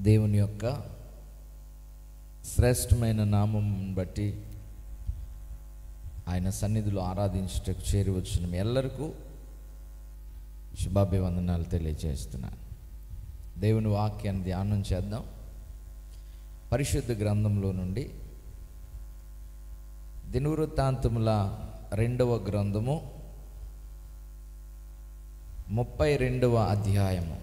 దేవుని యొక్క శ్రేష్టమైన నామం బట్టి ఆయన సన్నిధిలో ఆరాధించుటకు చేరి వచ్చిన మీ ಎಲ್ಲರಿಗೂ శుభాభివందనాలు తెలియజేస్తున్నాను. దేవుని వాక్యాన్ని ధ్యానం చేద్దాం. పరిశుద్ధ గ్రంథంలో నుండి దినవృత్తాంతముల 2వ గ్రంథము 32వ అధ్యాయము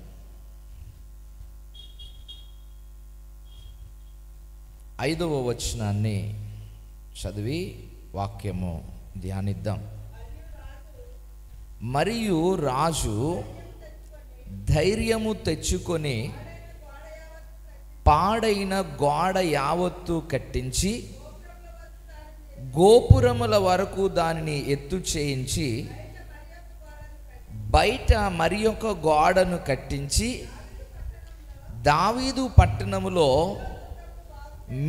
5వ వచనాన్ని చదివి వాక్యము ధ్యానిద్దాం. మరియు రాజు ధైర్యము తెచ్చుకొని పాడైన గోడ యావత్తు కట్టించి గోపురముల వరకు దానిని ఎత్తు చేయించి బయట మరి ఒక గోడను కట్టించి దావీదు పట్టణములో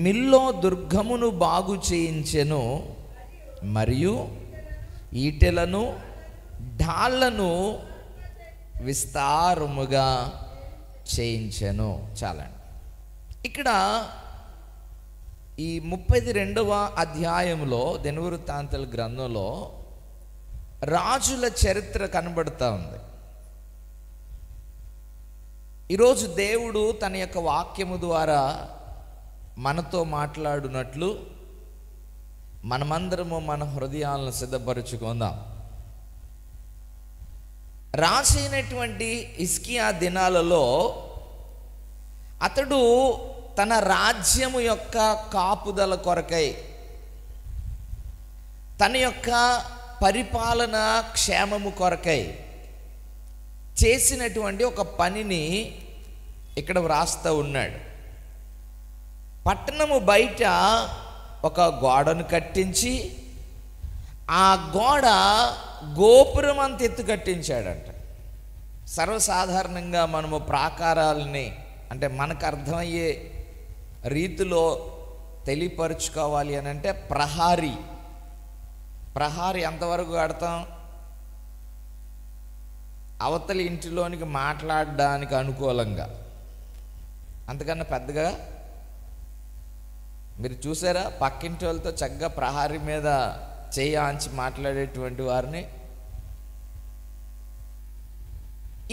మిల్లో దుర్గమును బాగు చేయించెను. మరియు ఈటెలను ఢాళ్లను విస్తారముగా చేయించెను. చాలండి. ఇక్కడ ఈ 32వ అధ్యాయంలో దినవృత్తాంతాల గ్రంథంలో రాజుల చరిత్ర కనబడుతూ ఉంది. ఈరోజు దేవుడు తన యొక్క వాక్యము ద్వారా మనతో మాట్లాడునట్లు మనమందరము మన హృదయాలను సిద్ధపరుచుకుందాం. రాజైనటువంటి హిజ్కియా దినాలలో అతడు తన రాజ్యము యొక్క కాపుదల కొరకై, తన యొక్క పరిపాలన క్షేమము కొరకై చేసినటువంటి ఒక పనిని ఇక్కడ వ్రాస్తూ ఉన్నాడు. పట్టణము బయట ఒక గోడను కట్టించి ఆ గోడ గోపురం అంత ఎత్తు కట్టించాడంట. సర్వసాధారణంగా మనము ప్రాకారాలని అంటే మనకు అర్థమయ్యే రీతిలో తెలియపరుచుకోవాలి అని అంటే ప్రహారీ ఎంతవరకు కడతాం? అవతలి ఇంటిలోనికి మాట్లాడడానికి అనుకూలంగా, అంతకన్నా పెద్దగా మీరు చూసారా? పక్కింటి వాళ్ళతో చక్కగా ప్రహారీ మీద చేయి ఆంచి మాట్లాడేటువంటి వారిని.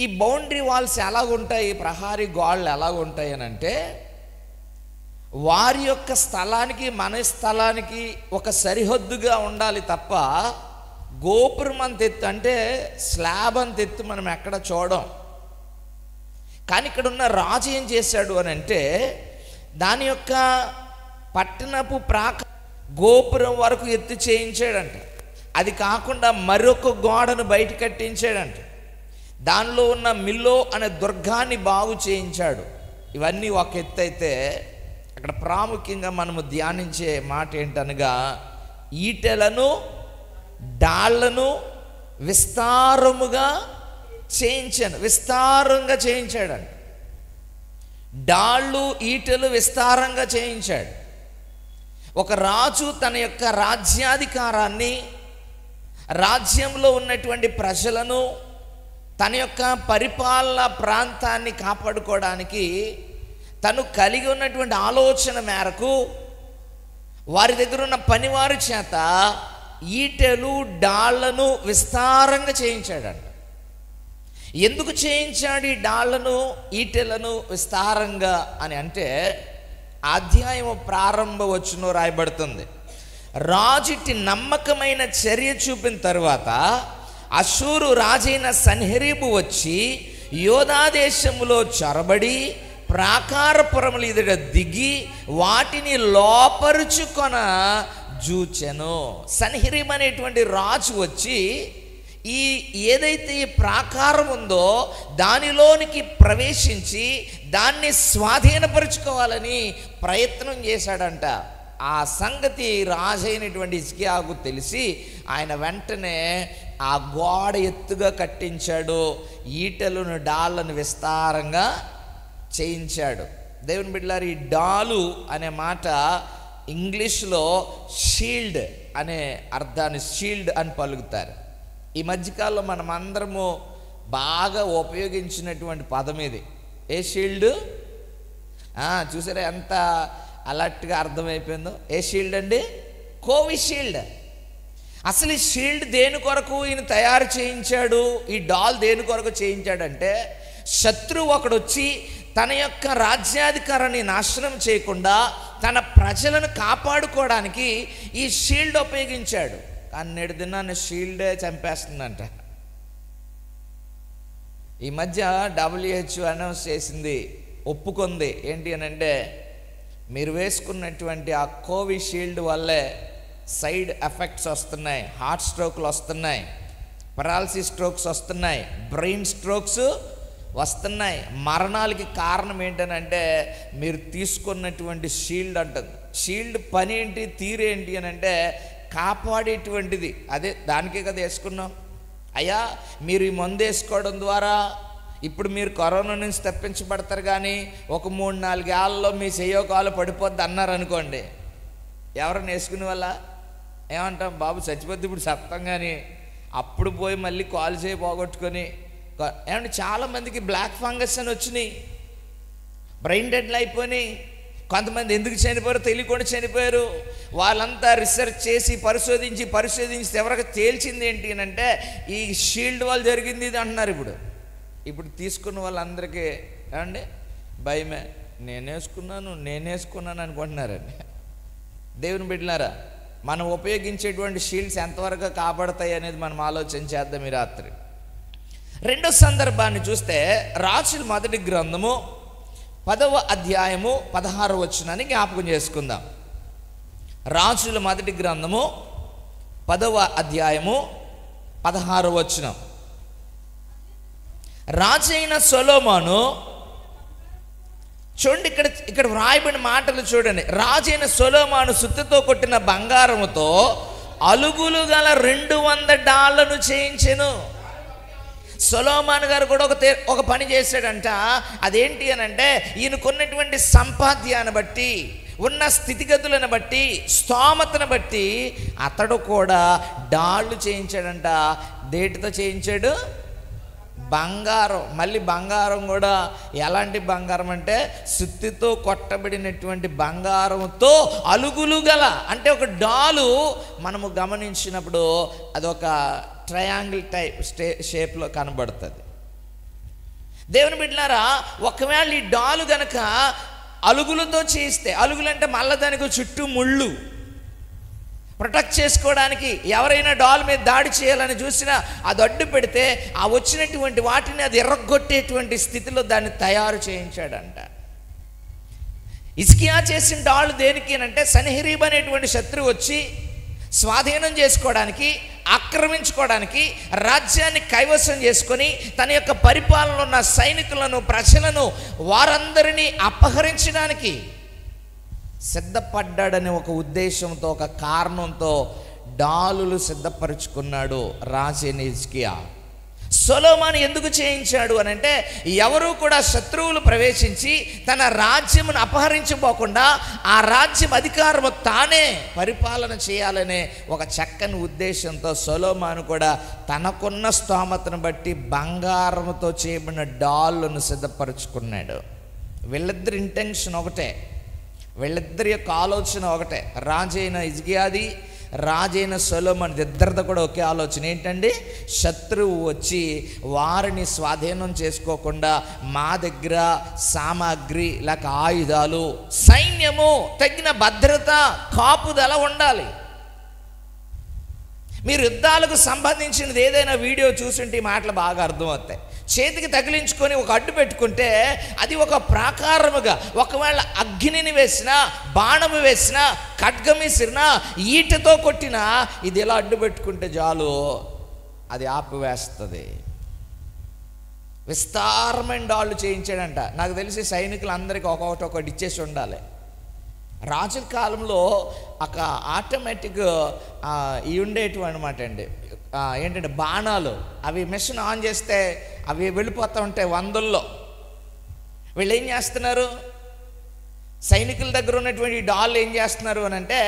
ఈ బౌండరీ వాల్స్ ఎలాగుంటాయి, ప్రహారీ గోడలు ఎలాగుంటాయి అని అంటే వారి యొక్క స్థలానికి మన స్థలానికి ఒక సరిహద్దుగా ఉండాలి తప్ప గోపురం అంత ఎత్తు అంటే స్లాబ్ అంత ఎత్తు మనం ఎక్కడ చూడం. కానీ ఇక్కడ ఉన్న రాజు ఏం చేశాడు అని అంటే దాని యొక్క పట్టణపు గోపురం వరకు ఎత్తు చేయించాడంట. అది కాకుండా మరొక గోడను బయట కట్టించాడంట. దానిలో ఉన్న మిల్లో అనే దుర్గాన్ని బాగు చేయించాడు. ఇవన్నీ ఒక ఎత్తు అయితే అక్కడ ప్రాముఖ్యంగా మనము ధ్యానించే మాట ఏంటనగా ఈటెలను డాళ్లను విస్తారంగా చేయించాడంట. డాళ్ళు ఈటెలు విస్తారంగా చేయించాడు. ఒక రాజు తన యొక్క రాజ్యాధికారాన్ని, రాజ్యంలో ఉన్నటువంటి ప్రజలను, తన యొక్క పరిపాలన ప్రాంతాన్ని కాపాడుకోవడానికి తను కలిగి ఉన్నటువంటి ఆలోచన మేరకు వారి దగ్గర ఉన్న పనివారి చేత ఈటెలు డాళ్లను విస్తారంగా చేయించాడంట. ఎందుకు చేయించాడు ఈ డాళ్లను ఈటెలను విస్తారంగా అని అంటే అధ్యాయం ప్రారంభ వచనంలో రాయబడుతుంది. రాజుటి నమ్మకమైన చర్య చూపిన తరువాత అషూరు రాజైన సన్హెరీబు వచ్చి యోధా దేశములో చొరబడి ప్రాకారపురముల ఎదుట దిగి వాటిని లోపరుచుకొన జూచెను. సన్హెరీబు అనేటువంటి రాజు వచ్చి ఈ ఏదైతే ఈ ప్రాకారం ఉందో దానిలోనికి ప్రవేశించి దాన్ని స్వాధీనపరుచుకోవాలని ప్రయత్నం చేశాడంట. ఆ సంగతి రాజైనటువంటి హిజ్కియాకు తెలిసి ఆయన వెంటనే ఆ గోడ ఎత్తుగా కట్టించాడు, ఈటెలను డాళ్లను విస్తారంగా చేయించాడు. దేవుని బిడ్డలారా, ఈ డాలు అనే మాట ఇంగ్లీష్లో షీల్డ్ అనే అర్థాన్ని షీల్డ్ అని పలుకుతారు. ఈ మధ్యకాలంలో మనం అందరము బాగా ఉపయోగించినటువంటి పదం ఇది. ఏ షీల్డ్? చూసారా ఎంత అలర్ట్గా అర్థమైపోయిందో. ఏ షీల్డ్ అండి? కోవిషీల్డ్. అసలు ఈ షీల్డ్ దేని కొరకు ఈయన తయారు చేయించాడు, ఈ డాల్ దేని కొరకు చేయించాడంటే శత్రువు ఒకడు వచ్చి తన యొక్క రాజ్యాధికారాన్ని నాశనం చేయకుండా తన ప్రజలను కాపాడుకోవడానికి ఈ షీల్డ్ ఉపయోగించాడు. కానీ నేడు దినాన్ని షీల్డే చంపేస్తుందంట. ఈ మధ్య WHO అనౌన్స్ చేసింది, ఒప్పుకుంది. ఏంటి అని అంటే మీరు వేసుకున్నటువంటి ఆ కోవిషీల్డ్ వల్లే సైడ్ ఎఫెక్ట్స్ వస్తున్నాయి, హార్ట్ స్ట్రోక్లు వస్తున్నాయి, పెరాలసిస్ స్ట్రోక్స్ వస్తున్నాయి, బ్రెయిన్ స్ట్రోక్స్ వస్తున్నాయి. మరణాలకి కారణం ఏంటనంటే మీరు తీసుకున్నటువంటి షీల్డ్ అంటుంది. షీల్డ్ పని ఏంటి, తీరేంటి అని అంటే కాపాడేటువంటిది. అదే దానికే కదా వేసుకున్నాం. అయ్యా మీరు ఈ మందు వేసుకోవడం ద్వారా ఇప్పుడు మీరు కరోనా నుంచి తప్పించబడతారు, కానీ ఒక 3-4 ఏళ్ళలో మీ చెయ్యో కాలు పడిపోద్ది అన్నారు అనుకోండి, ఎవరైనా వేసుకునే వల్ల ఏమంటాం, బాబు చచ్చిపోద్ది ఇప్పుడు సత్తం, కానీ అప్పుడు పోయి మళ్ళీ కాలు చేయి పోగొట్టుకొని. ఏమంటే చాలామందికి బ్లాక్ ఫంగస్ అని వచ్చినాయి, బ్రెయిన్ డెడ్లు అయిపోయినాయి. కొంతమంది ఎందుకు చనిపోయారో తెలియకుండా చనిపోయారు. వాళ్ళంతా రీసెర్చ్ చేసి పరిశోధించి ఎవరికి తేల్చింది ఏంటి అని అంటే ఈ షీల్డ్ వల్ల జరిగింది ఇది అంటున్నారు. ఇప్పుడు తీసుకున్న వాళ్ళందరికీ ఏమండి భయమే, నేనేసుకున్నాను అనుకుంటున్నారండి. దేవుని బిడ్డలారా, మనం ఉపయోగించేటువంటి షీల్డ్స్ ఎంతవరకు కాపాడతాయి అనేది మనం ఆలోచన చేద్దాం ఈ రాత్రి. రెండో సందర్భాన్ని చూస్తే రాజుల మొదటి గ్రంథము 10వ అధ్యాయము 16వ వచనాన్ని జ్ఞాపకం చేసుకుందాం. రాజుల మొదటి గ్రంథము 10వ అధ్యాయము 16వ వచనం. రాజైన సొలొమోను, చూడండి ఇక్కడ వ్రాయబడిన మాటలు చూడండి. రాజైన సొలొమోను సుత్తితో కొట్టిన బంగారముతో అలుగులు గల 200 డాళ్లను చేయించెను. సొలొమోను గారు కూడా ఒక పని చేశాడంట. అదేంటి అని అంటే ఈయనకున్నటువంటి సంపాద్యాన్ని బట్టి, ఉన్న స్థితిగతులను బట్టి, స్తోమతను బట్టి అతడు కూడా డాళ్ళు చేయించాడంట. దేటితో చేయించాడు? బంగారం. మళ్ళీ బంగారం కూడా ఎలాంటి బంగారం అంటే సుత్తితో కొట్టబడినటువంటి బంగారంతో అలుగులు గల, అంటే ఒక డాలు మనము గమనించినప్పుడు అదొక ట్రయాంగిల్ టైప్ షేప్లో కనబడుతుంది. దేవుని బిడ్డలారా, ఒకవేళ ఈ డాలు గనక అలుగులతో చేయిస్తే, అలుగులంటే మళ్ళీ దానికి చుట్టూ ముళ్ళు ప్రొటెక్ట్ చేసుకోవడానికి ఎవరైనా డాల్ మీద దాడి చేయాలని చూసినా అది అడ్డు పెడితే ఆ వచ్చినటువంటి వాటిని అది ఎర్రగొట్టేటువంటి స్థితిలో దాన్ని తయారు చేయించాడంట. హిజ్కియా చేసిన డాల్ దేనికి అంటే సన్హెరీబ్ అనేటువంటి శత్రువు వచ్చి స్వాధీనం చేసుకోవడానికి, ఆక్రమించుకోవడానికి, రాజ్యాన్ని కైవసం చేసుకొని తన యొక్క పరిపాలనలో ఉన్న సైనికులను, ప్రజలను, వారందరినీ అపహరించడానికి సిద్ధపడ్డాడనే ఒక ఉద్దేశంతో, ఒక కారణంతో డాలులు సిద్ధపరుచుకున్నాడు రాజైన హిజ్కియా. సొలొమోను ఎందుకు చేయించాడు అని అంటే ఎవరు కూడా శత్రువులు ప్రవేశించి తన రాజ్యమును అపహరించబోకుండా ఆ రాజ్యం అధికారము తానే పరిపాలన చేయాలనే ఒక చక్కని ఉద్దేశంతో సొలొమోను కూడా తనకున్న స్తోమతను బట్టి బంగారముతో చేయబడిన డాళ్ళను సిద్ధపరుచుకున్నాడు. వీళ్ళిద్దరి ఇంటెన్షన్ ఒకటే, వీళ్ళిద్దరి యొక్క ఆలోచన ఒకటే. రాజైన హిజ్కియాది, రాజైన సొలొమోను ఇద్దరిది కూడా ఒకే ఆలోచన. ఏంటండి? శత్రువు వచ్చి వారిని స్వాధీనం చేసుకోకుండా మా దగ్గర సామాగ్రి లేక ఆయుధాలు, సైన్యము, తగిన భద్రత, కాపుదల ఉండాలి. మీరు యుద్ధాలకు సంబంధించినది ఏదైనా వీడియో చూసుంటే ఈ మాటలు బాగా అర్థమవుతాయి. చేతికి తగిలించుకొని ఒక అడ్డు పెట్టుకుంటే అది ఒక ప్రాకారముగా, ఒకవేళ అగ్నిని వేసినా, బాణము వేసినా, ఖడ్గం విసిరినా, ఈటతో కొట్టినా ఇది ఇలా అడ్డు పెట్టుకుంటే చాలు, అది ఆపివేస్తుంది. విస్తారమైన డాళ్ళు చేయించాడంట. నాకు తెలిసి సైనికులందరికీ ఒకటి ఇచ్చేసి ఉండాలి. రాజుల కాలంలో ఒక ఆటోమేటిక్ ఇవి ఉండేటివి అనమాట అండి. ఏంటంటే బాణాలు, అవి మిషన్ ఆన్ చేస్తే అవి వెళ్ళిపోతూ ఉంటాయి వందల్లో. వీళ్ళు ఏం చేస్తున్నారు, సైనికుల దగ్గర ఉన్నటువంటి డాల్ ఏం చేస్తున్నారు అని అంటే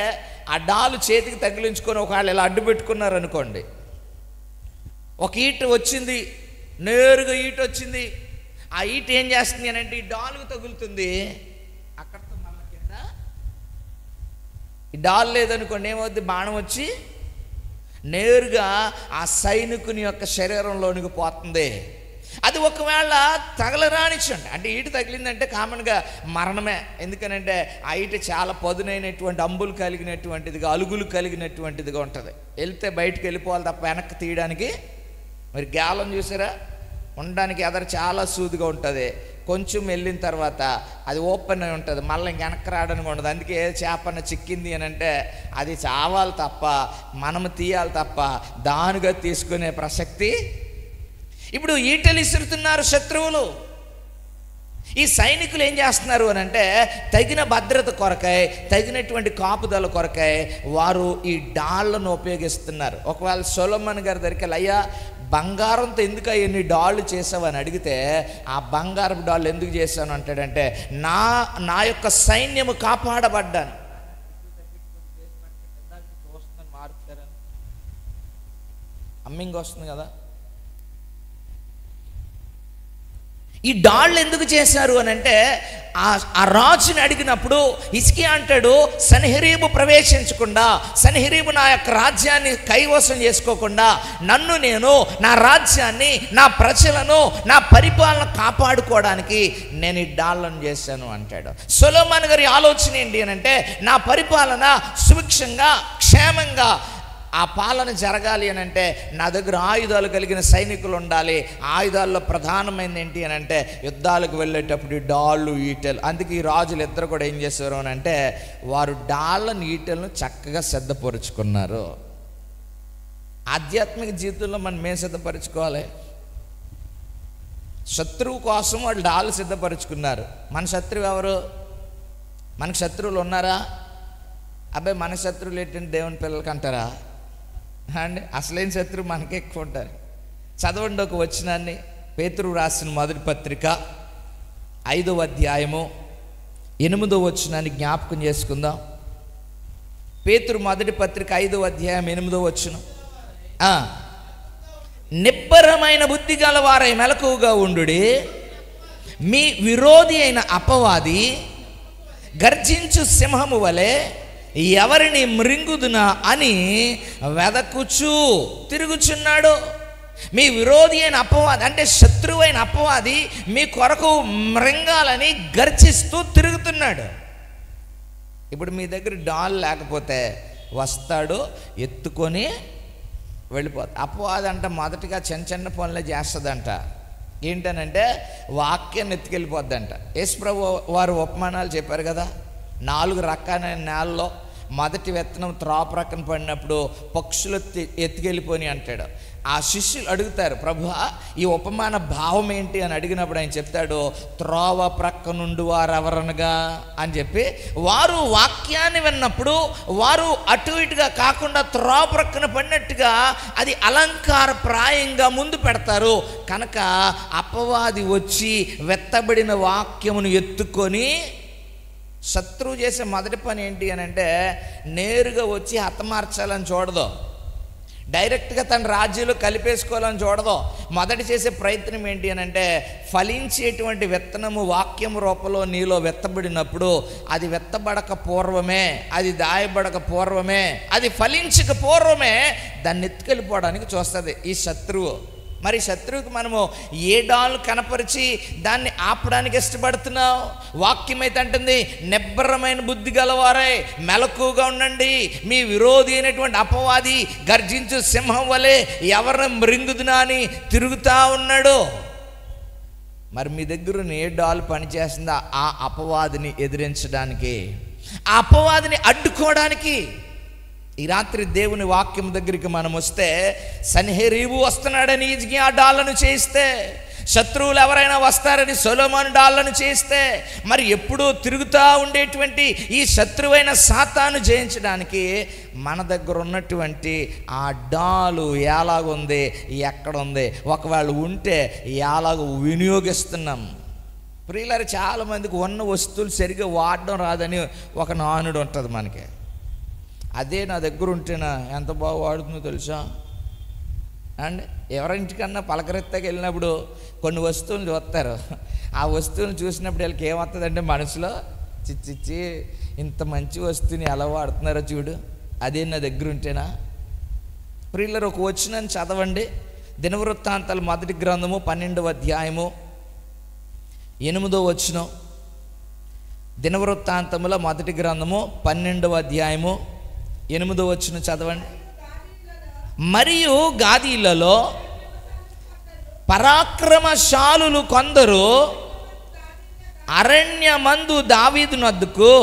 ఆ డాలు చేతికి తగిలించుకొని ఒకవేళ ఇలా అడ్డు పెట్టుకున్నారు అనుకోండి, ఒక ఈట వచ్చింది, నేరుగా ఈట వచ్చింది, ఆ ఈట ఏం చేస్తుంది అని అంటే ఈ డాలుకు తగులుతుంది, ఈ డాల్ లేదనుకోండి ఏమవుద్ది, బాణం వచ్చి నేరుగా ఆ సైనికుని యొక్క శరీరంలోనికి పోతుంది. అది ఒకవేళ తగలరానిచ్చండి, అంటే ఈటు తగిలిందంటే కామన్గా మరణమే. ఎందుకనంటే ఆ ఈట చాలా పదునైనటువంటి అంబులు కలిగినటువంటిదిగా, అలుగులు కలిగినటువంటిదిగా ఉంటుంది. వెళ్తే బయటకు వెళ్ళిపోవాలి తప్ప వెనక్కి తీయడానికి. మరి గాలం చూసారా, ఉండడానికి ఎదర చాలా సూదిగా ఉంటుంది. కొంచెం వెళ్ళిన తర్వాత అది ఓపెన్ అయి ఉంటుంది, మళ్ళీ ఇంక వెనక్కి రావడానికి ఉండదు. అందుకే చేపన్న చిక్కింది అని అంటే అది చావాలి తప్ప మనము తీయాలి తప్ప దానిగా తీసుకునే ప్రసక్తి. ఇప్పుడు ఈటలు ఇసురుతున్నారు శత్రువులు. ఈ సైనికులు ఏం చేస్తున్నారు అని అంటే తగిన భద్రత కొరకై, తగినటువంటి కాపుదల కొరకై వారు ఈ డాళ్లను ఉపయోగిస్తున్నారు. ఒకవేళ సొలొమోను గారి దగ్గరికి అయ్యా బంగారంతో ఎందుకు ఎన్ని డాళ్ళు చేసావని అడిగితే, ఆ బంగారపు డాళ్ళు ఎందుకు చేశాను అంటాడంటే నా యొక్క సైన్యము కాపాడబడ్డాను. అమ్మింగ్ వస్తుంది కదా. ఈ డాళ్ళు ఎందుకు చేశారు అని అంటే ఆ రాజుని అడిగినప్పుడు హిజ్కియా అంటాడు, సన్హెరీబు ప్రవేశించకుండా, సన్హెరీబు నా యొక్క రాజ్యాన్ని కైవసం చేసుకోకుండా నన్ను, నేను నా రాజ్యాన్ని, నా ప్రజలను, నా పరిపాలన కాపాడుకోవడానికి నేను ఈ డాళ్ళను చేశాను అంటాడు. సొలొమోను గారి ఆలోచన ఏంటి అని అంటే నా పరిపాలన సుభిక్షంగా క్షేమంగా ఆ పాలన జరగాలి అని అంటే నా దగ్గర ఆయుధాలు కలిగిన సైనికులు ఉండాలి. ఆయుధాల్లో ప్రధానమైనది ఏంటి అని అంటే యుద్ధాలకు వెళ్ళేటప్పుడు ఈ డాళ్ళు, ఈటెలు. అందుకే ఈ రాజులు ఇద్దరు కూడా ఏం చేశారు అని అంటే వారు డాళ్ళను, ఈటెలను చక్కగా సిద్ధపరుచుకున్నారు. ఆధ్యాత్మిక జీవితంలో మనం ఏం సిద్ధపరచుకోవాలి? శత్రువు కోసం వాళ్ళు డాళ్ళు సిద్ధపరుచుకున్నారు. మన శత్రువు ఎవరు? మనకు శత్రువులు ఉన్నారా? అబ్బాయి మన శత్రువులు ఏంటంటే దేవుని పిల్లలకి అంటారా అండి? అసలైన శత్రువు మనకే ఎక్కువ ఉంటారు. చదవండి ఒక వచనాన్ని, పేతురు రాసిన మొదటి పత్రిక 5వ అధ్యాయము 8వ వచనాన్ని జ్ఞాపకం చేసుకుందాం. పేతురు మొదటి పత్రిక 5వ అధ్యాయం 8వ వచనం. నిబ్బరమైన బుద్ధి గలవారై మెలకువగా ఉండుడి, మీ విరోధి అయిన అపవాది గర్జించు సింహము వలె ఎవరిని మృంగుదునా అని వెదకుచూ తిరుగుచున్నాడు. మీ విరోధి అయిన అపవాది అంటే శత్రువు అయిన అపవాది మీ కొరకు మృంగాలని గర్జిస్తూ తిరుగుతున్నాడు. ఇప్పుడు మీ దగ్గర డాల్ లేకపోతే వస్తాడు, ఎత్తుకొని వెళ్ళిపోతాడు. అపవాది అంట మొదటిగా చిన్న చిన్న పనులే చేస్తుందంట. ఏంటనంటే వాక్యాన్ని ఎత్తుకెళ్ళిపోద్దంట. యేసుప్రభు వారు ఉపమానాలు చెప్పారు కదా, 4 రకాలైన నేలలో మొదటి విత్తనం త్రోవ ప్రక్కన పడినప్పుడు పక్షులు ఎత్తుకెళ్ళిపోయి అంటాడు. ఆ శిష్యులు అడుగుతారు, ప్రభువా ఈ ఉపమాన భావం ఏంటి అని అడిగినప్పుడు ఆయన చెప్తాడు, త్రోవ ప్రక్క నుండి వారు ఎవరనగా అని చెప్పి, వారు వాక్యాన్ని విన్నప్పుడు వారు అటు ఇటుగా కాకుండా త్రోవ ప్రక్కన పడినట్టుగా అది అలంకారప్రాయంగా ముందు పెడతారు. కనుక అపవాది వచ్చి వెత్తబడిన వాక్యమును ఎత్తుకొని, శత్రువు చేసే మొదటి పని ఏంటి అని అంటే నేరుగా వచ్చి హతమార్చాలని చూడదు, డైరెక్ట్గా తన రాజ్యంలో కలిపేసుకోవాలని చూడదు. మొదటి చేసే ప్రయత్నం ఏంటి అని అంటే ఫలించేటువంటి విత్తనము వాక్యం రూపంలో నీలో వెత్తబడినప్పుడు అది వెత్తబడక పూర్వమే, అది దాయబడక పూర్వమే, అది ఫలించక పూర్వమే దాన్ని ఎత్తుకెళ్ళిపోవడానికి చూస్తుంది ఈ శత్రువు. మరి శత్రువుకి మనము ఏ డాల్ కనపరిచి దాన్ని ఆపడానికి ఇష్టపడుతున్నావు? వాక్యం అయితే అంటుంది, నిబ్బరమైన బుద్ధి గలవారై మెలకువగా ఉండండి, మీ విరోధి అయినటువంటి అపవాది గర్జించు సింహం వలె ఎవరిని మృంగుదునా అని తిరుగుతూ ఉన్నాడు. మరి మీ దగ్గర ఏ డాల్ పనిచేస్తుందా? ఆ అపవాదిని ఎదిరించడానికి, ఆ అపవాదిని అడ్డుకోవడానికి. ఈ రాత్రి దేవుని వాక్యం దగ్గరికి మనం వస్తే సన్హెరీబు వస్తున్నాడని హిజ్కియా డాళ్ళను చేయిస్తే, శత్రువులు ఎవరైనా వస్తారని సొలొమోను డాళ్ళను చేయిస్తే, మరి ఎప్పుడూ తిరుగుతూ ఉండేటువంటి ఈ శత్రువైన సాతాను జయించడానికి మన దగ్గర ఉన్నటువంటి ఆ డాలు ఎలాగుంది, ఎక్కడుంది, ఒకవేళ ఉంటే ఎలాగ వినియోగిస్తున్నాం? ప్రియులారా, చాలామందికి ఉన్న వస్తువులు సరిగ్గా వాడడం రాదని ఒక నానుడు ఉంటుంది మనకి. అదే నా దగ్గర ఉంటేనా ఎంత బాగా వాడుతుందో తెలుసా అండ్ ఎవరింటికన్నా పలకరెత్తకి వెళ్ళినప్పుడు కొన్ని వస్తువులు చూస్తారు. ఆ వస్తువులను చూసినప్పుడు వీళ్ళకి ఏమవుతుందంటే మనసులో చిచ్చిచ్చి ఇంత మంచి వస్తువుని ఎలా వాడుతున్నారో చూడు, అదే నా దగ్గర ఉంటేనా. ప్రియులారా, ఒక వచనాన్ని చదవండి. దినవృత్తాంతాలు మొదటి గ్రంథము 12వ అధ్యాయము 8వ వచనం. దినవృత్తాంతముల మొదటి గ్రంథము 12వ అధ్యాయము 8వ వచనం చదవండి. మరియు గాదీలలో పరాక్రమశాలులు కొందరు అరణ్యమందు దావీదునొద్దకు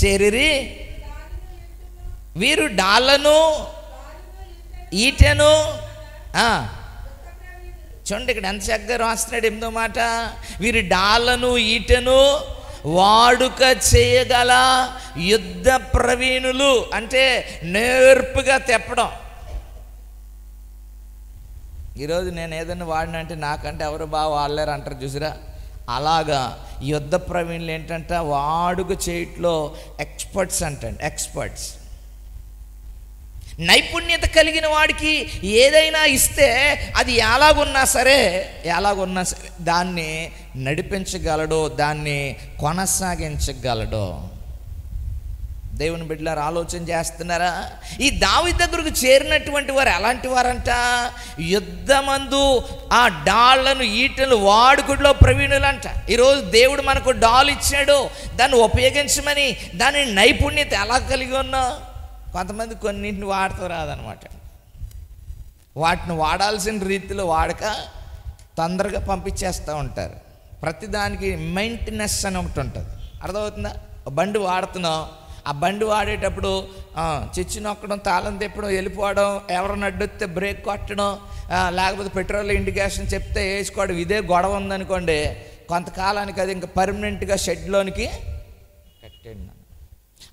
చేరిరి. వీరు డాళ్లను ఈటెను. చూడండి ఇక్కడ ఎంత చక్కగా రాస్తున్నాడు 8వ మాట. వీరు డాళ్లను ఈటెను వాడుక చేయగల యుద్ధ ప్రవీణులు. అంటే నేర్పుగా తెప్పడం. ఈరోజు నేను ఏదైనా వాడినంటే నాకంటే ఎవరు బాగా వాడలేరు అంటారు చూసిరా. అలాగా యుద్ధ ప్రవీణులు ఏంటంటే వాడుక చేయట్లో ఎక్స్పర్ట్స్ అంటండి. ఎక్స్పర్ట్స్, నైపుణ్యత కలిగిన వాడికి ఏదైనా ఇస్తే అది ఎలాగున్నా సరే దాన్ని నడిపించగలడు, దాన్ని కొనసాగించగలడు. దేవుని బిడ్డలారా, ఆలోచన చేస్తున్నారా? ఈ దావీదు దగ్గరకు చేరినటువంటి వారు ఎలాంటి వారంట? యుద్ధమందు ఆ డాళ్లను ఈటలు వాడుకలో ప్రవీణులంట. ఈరోజు దేవుడు మనకు డాల్ ఇచ్చాడు, దాన్ని ఉపయోగించమని. దాని నైపుణ్యత ఎలా కలిగి ఉన్నా. కొంతమంది కొన్నింటిని వాడుతూ రాదనమాట. వాటిని వాడాల్సిన రీతిలో వాడక తొందరగా పంపించేస్తూ ఉంటారు. ప్రతిదానికి మెయింటెనెన్స్ అని ఒకటి ఉంటుంది. అర్థమవుతుందా? బండి వాడుతున్నాం, ఆ బండి వాడేటప్పుడు చిచ్చు నొక్కడం, తాళం తిప్పడం, వెళ్ళిపోవడం, ఎవరైనా అడ్డొస్తే బ్రేక్ కొట్టడం, లేకపోతే పెట్రోల్ ఇండికేషన్ చెప్తే వేసుకోవడం, ఇదే గొడవ ఉందనుకోండి, కొంతకాలానికి అది ఇంకా పర్మనెంట్గా షెడ్లోనికి కట్టండి.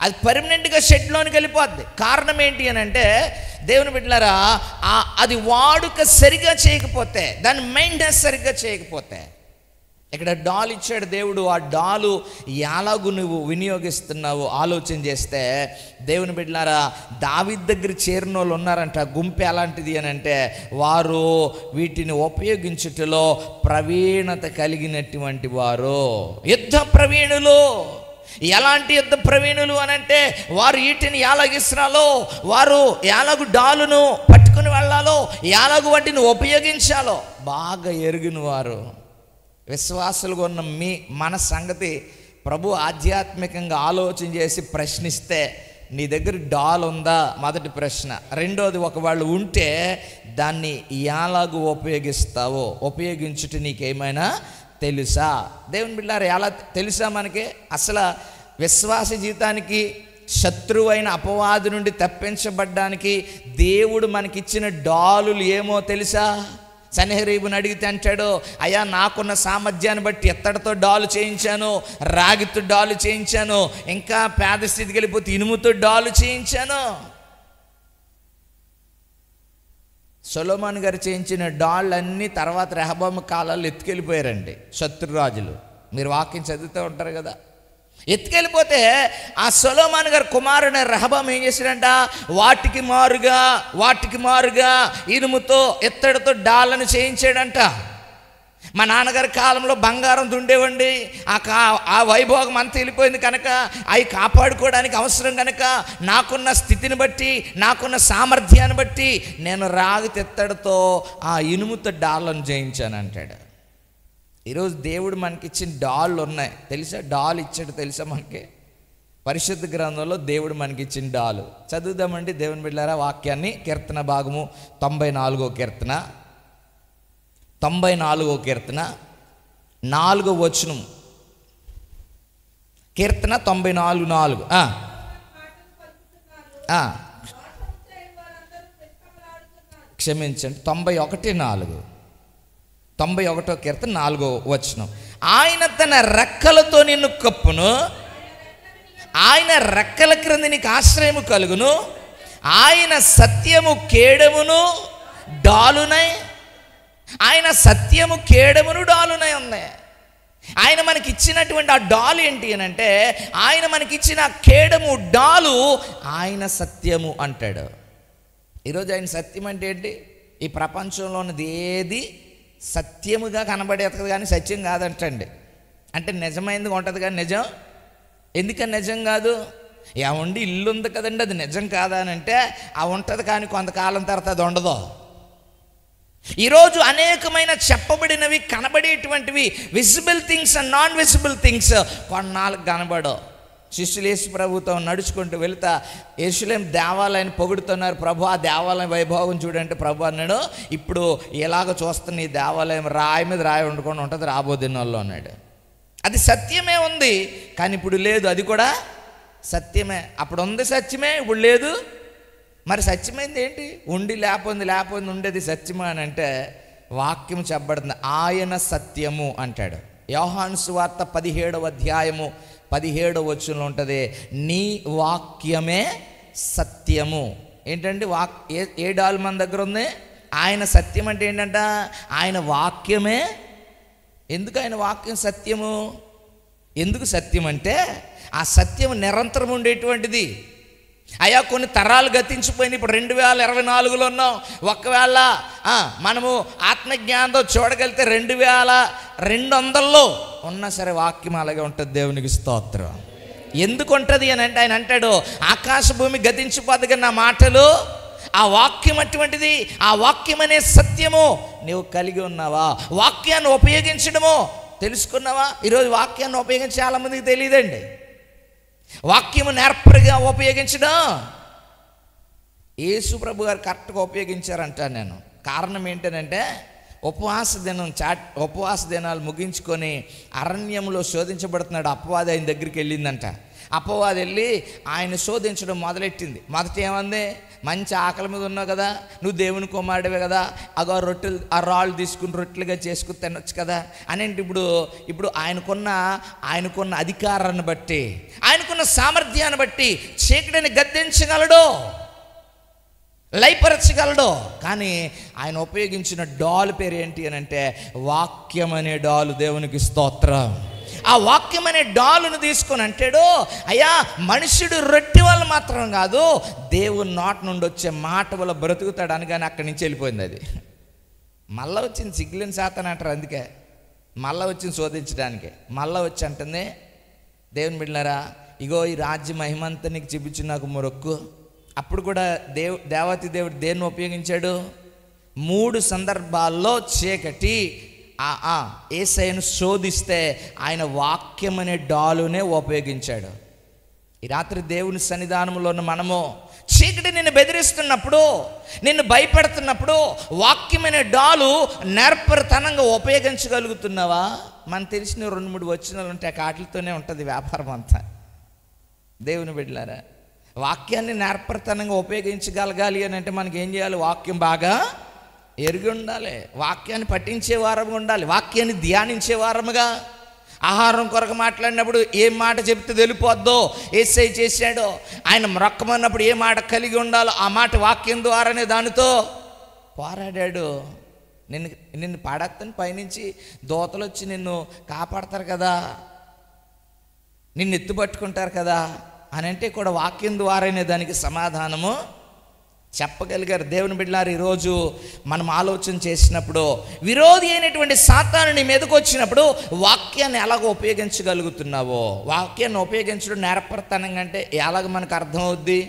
అది పర్మనెంట్గా షెడ్లోనికి వెళ్ళిపోద్ది. కారణం ఏంటి అని అంటే, దేవుని బిడ్డలారా, అది వాడుక సరిగా చేయకపోతే, దాన్ని మెయింటెనెన్స్ సరిగ్గా చేయకపోతే. ఇక్కడ డాల్ ఇచ్చాడు దేవుడు. ఆ డాలు ఎలాగూ నువ్వు వినియోగిస్తున్నావు ఆలోచన చేస్తే, దేవుని బిడ్డలారా, దావీదు దగ్గర చేరిన వాళ్ళు ఉన్నారంట. గుంపు ఎలాంటిది అని అంటే, వారు వీటిని ఉపయోగించుటలో ప్రవీణత కలిగినటువంటి వారు, యుద్ధ ప్రవీణులు. ఎలాంటి యుద్ధ ప్రవీణులు అని అంటే, వారు వీటిని ఎలాగిస్తున్నాలో, వారు ఎలాగు డాలును పట్టుకుని వెళ్ళాలో, ఎలాగు వాటిని ఉపయోగించాలో బాగా ఎరిగిన వారు. విశ్వాసులుగా ఉన్న మన సంగతి ప్రభు ఆధ్యాత్మికంగా ఆలోచన చేసి ప్రశ్నిస్తే, నీ దగ్గర డాల్ ఉందా? మొదటి ప్రశ్న. రెండోది, ఒకవేళ ఉంటే దాన్ని ఎలాగూ ఉపయోగిస్తావో, ఉపయోగించుట నీకేమైనా తెలుసా? దేవుని బిడ్డలారా, ఎలా తెలుసా మనకి? అసలు విశ్వాస జీవితానికి శత్రువైన అపవాది నుండి తప్పించబడ్డానికి దేవుడు మనకిచ్చిన డాలులు ఏమో తెలుసా? సన్హెరీబుని అడిగితే అంటాడు, అయ్యా నాకున్న సామర్థ్యాన్ని బట్టి ఎత్తడితో డాలు చేయించాను, రాగితో డాలు చేయించాను, ఇంకా పేద స్థితికి వెళ్ళిపోతే ఇనుముతో డాలు చేయించాను. సొలొమోను గారు చేయించిన డాళ్ళన్నీ తర్వాత రెహబాము కాలాల్లో ఎత్తుకెళ్ళిపోయారండి శత్రురాజులు. మీరు వాక్యం చదువుతూ ఉంటారు కదా. ఎత్తుకెళ్ళిపోతే ఆ సొలొమోను గారు కుమారుడు రెహబాము ఏం చేశాడంట? వాటికి మారుగా ఇనుముతో ఎత్తడితో డాళ్ళను చేయించాడంట. మా నాన్నగారి కాలంలో బంగారం దుండేవండి. ఆ వైభోగం అంతా వెళ్ళిపోయింది కనుక అవి కాపాడుకోవడానికి అవసరం కనుక నాకున్న స్థితిని బట్టి, నాకున్న సామర్థ్యాన్ని బట్టి నేను రాగి తెత్తడితో ఆ ఇనుముతో డాళ్ళను చేయించాను అంటాడు. ఈరోజు దేవుడు మనకిచ్చిన డాళ్ళు ఉన్నాయి తెలుసా? డాల్ ఇచ్చాడు తెలుసా మనకి? పరిశుద్ధ గ్రంథంలో దేవుడు మనకిచ్చిన డాలు చదువుదామండి దేవుని బిడ్డలారా వాక్యాన్ని. కీర్తన భాగము 94వ కీర్తన, 94వ కీర్తన 4వ వచనం. కీర్తన 94:4. క్షమించండి, 91:4. 91వ కీర్తన 4వ వచనం. ఆయన తన రెక్కలతో నిన్ను కప్పును, ఆయన రెక్కల క్రింద నీకు ఆశ్రయము కలుగును, ఆయన సత్యము కేడమును డాలునై, ఆయన సత్యము కేడమును డాలునై ఉన్నాయి. ఆయన మనకి ఇచ్చినటువంటి ఆ డాలు ఏంటి అని అంటే, ఆయన మనకిచ్చిన కేడము డాలు ఆయన సత్యము అంటాడు. ఈరోజు ఆయన సత్యం అంటే ఏంటి? ఈ ప్రపంచంలో ఉన్నది ఏది సత్యముగా కనబడేది కానీ సత్యం కాదంటండి. అంటే నిజమైనది ఉంటుంది కానీ నిజం ఎందుకని నిజం కాదు? ఏమండి ఇల్లు ఉంది కదండి, అది నిజం కాదా అని అంటే ఆ ఉంటుంది, కానీ కొంతకాలం తర్వాత అది ఉండదు. ఈరోజు అనేకమైన చెప్పబడినవి, కనబడేటువంటివి, visible things and non visible things కొన్నాళ్ళకు కనబడవు. శిష్యులు యేసు ప్రభుతో నడుచుకుంటూ వెళుతా యెరూషలేము దేవాలయాన్ని పొగుడుతున్నారు. ప్రభు ఆ దేవాలయం వైభవం చూడంటే ప్రభు అన్నాడు, ఇప్పుడు ఎలాగ చూస్తున్న ఈ దేవాలయం రాయి మీద రాయి వండుకొని ఉంటుంది రాబో దినాల్లో అన్నాడు. అది సత్యమే ఉంది, కానీ ఇప్పుడు లేదు. అది కూడా సత్యమే. అప్పుడు ఉంది సత్యమే, ఇప్పుడు లేదు. మరి సత్యమైంది ఏంటి? ఉండి లేకపోయింది ఉండేది సత్యమా అని అంటే వాక్యం చెప్పబడుతుంది, ఆయన సత్యము అంటాడు. యోహాను సువార్త 17వ అధ్యాయము 17వ వచనంలో ఉంటుంది, నీ వాక్యమే సత్యము. ఏంటంటే ఏ డాల్ మన దగ్గర ఉంది? ఆయన సత్యం అంటే ఏంటంట? ఆయన వాక్యమే. ఎందుకు ఆయన వాక్యం సత్యము? ఎందుకు సత్యం అంటే ఆ సత్యం నిరంతరం ఉండేటువంటిది. అయ్యా కొన్ని తరాలు గతించిపోయినాయి, ఇప్పుడు 2024లో ఉన్నాం. ఒకవేళ మనము ఆత్మజ్ఞానంతో చూడగలిగితే 2200లో ఉన్నా సరే వాక్యం అలాగే ఉంటుంది. దేవునికి స్తోత్రం. ఎందుకు ఉంటుంది అని అంటే ఆయన అంటాడు, ఆకాశ భూమి గతించిపోదు కానీ నా మాటలు, ఆ వాక్యం అటువంటిది. ఆ వాక్యం అనే సత్యము నీవు కలిగి ఉన్నావా? వాక్యాన్ని ఉపయోగించడము తెలుసుకున్నావా? ఈరోజు వాక్యాన్ని ఉపయోగించి చాలామందికి తెలియదండి. వాక్యము నేర్పరిగా ఉపయోగించడం యేసు ప్రభు గారు కరెక్ట్గా ఉపయోగించారంటాను నేను. కారణం ఏంటంటే ఉపవాస దినాలు ముగించుకొని అరణ్యంలో శోధించబడుతున్నాడు. అపవాది ఆయన దగ్గరికి వెళ్ళిందంట. అపవాది వెళ్ళి ఆయన శోధించడం మొదలెట్టింది. మొదట ఏమంది? మంచి ఆకలి మీద ఉన్నావు కదా, నువ్వు దేవుని కుమారుడివే కదా, అగో రొట్టెలు, ఆ రాళ్ళు తీసుకుని రొట్టెలుగా చేసుకుని తినొచ్చు కదా అని. ఇప్పుడు ఆయనకున్న అధికారాన్ని బట్టి, ఆయనకున్న సామర్థ్యాన్ని బట్టి చీకటిని గద్దించగలడు, లయపరచగలడు. కానీ ఆయన ఉపయోగించిన డాల్ పేరు ఏంటి అని అంటే వాక్యం అనే డాలు. దేవునికి స్తోత్రం. ఆ వాక్యం అనే డాలును తీసుకొని అంటాడు, అయ్యా మనుషుడు రొట్టె వల్ల మాత్రం కాదు, దేవుని నోటి నుండి వచ్చే మాట వల్ల బ్రతుకుతాడు అనగానే అక్కడి నుంచి వెళ్ళిపోయింది. అది మళ్ళీ వచ్చింది సిగ్గులేని సాతాను అంటారు. అందుకే మళ్ళీ వచ్చింది శోధించడానికి. మళ్ళీ వచ్చి అంటుంది, దేవుని బిడ్డలారా ఇగో ఈ రాజ్య మహిమంతా నీకు చూపించి నాకు మొరొక్కు. అప్పుడు కూడా దేవాతి దేవుడు దేన్ని ఉపయోగించాడు? 3 సందర్భాల్లో చీకటి యేసయ్యను శోధిస్తే ఆయన వాక్యం అనే డాలునే ఉపయోగించాడు. ఈ రాత్రి దేవుని సన్నిధానంలో మనము చీకటి నిన్ను బెదిరిస్తున్నప్పుడు, నిన్ను భయపెడుతున్నప్పుడు వాక్యం అనే డాలు నేర్పరితనంగా ఉపయోగించగలుగుతున్నావా? మనకు తెలిసిన 2-3 వచనాలు ఉంటాయి, వాటితోనే ఉంటుంది వ్యాపారం అంతా. దేవుని బిడ్డలారా, వాక్యాన్ని నేర్పరితనంగా ఉపయోగించగలగాలి అని అంటే మనకి ఏం చేయాలి? వాక్యం బాగా ఎరిగి ఉండాలి, వాక్యాన్ని పఠించే వారముగా ఉండాలి, వాక్యాన్ని ధ్యానించే వారముగా. ఆహారం కొరకు మాట్లాడినప్పుడు ఏం మాట చెప్తే వెళ్ళిపోద్దో యేసయ్య చేశాడో, ఆయన మొక్కమన్నప్పుడు ఏ మాట కలిగి ఉండాలో ఆ మాట వాక్యం ద్వారానే దానితో పోరాడాడు. నిన్ను పాడేస్తాను, పైనుంచి దోతలు వచ్చి నిన్ను కాపాడతారు కదా, నిన్ను ఎత్తుపట్టుకుంటారు కదా అని అంటే కూడా వాక్యం ద్వారానే దానికి సమాధానము చెప్పగలిగారు. దేవుని బిడ్డలారు, ఈరోజు మనం ఆలోచన చేసినప్పుడు విరోధి అయినటువంటి సాతాను నీ మీదకు వచ్చినప్పుడు వాక్యాన్ని ఎలాగ ఉపయోగించగలుగుతున్నావో, వాక్యాన్ని ఉపయోగించడం నేర్పరితనంగా అంటే ఎలాగ మనకు అర్థమవుద్ది?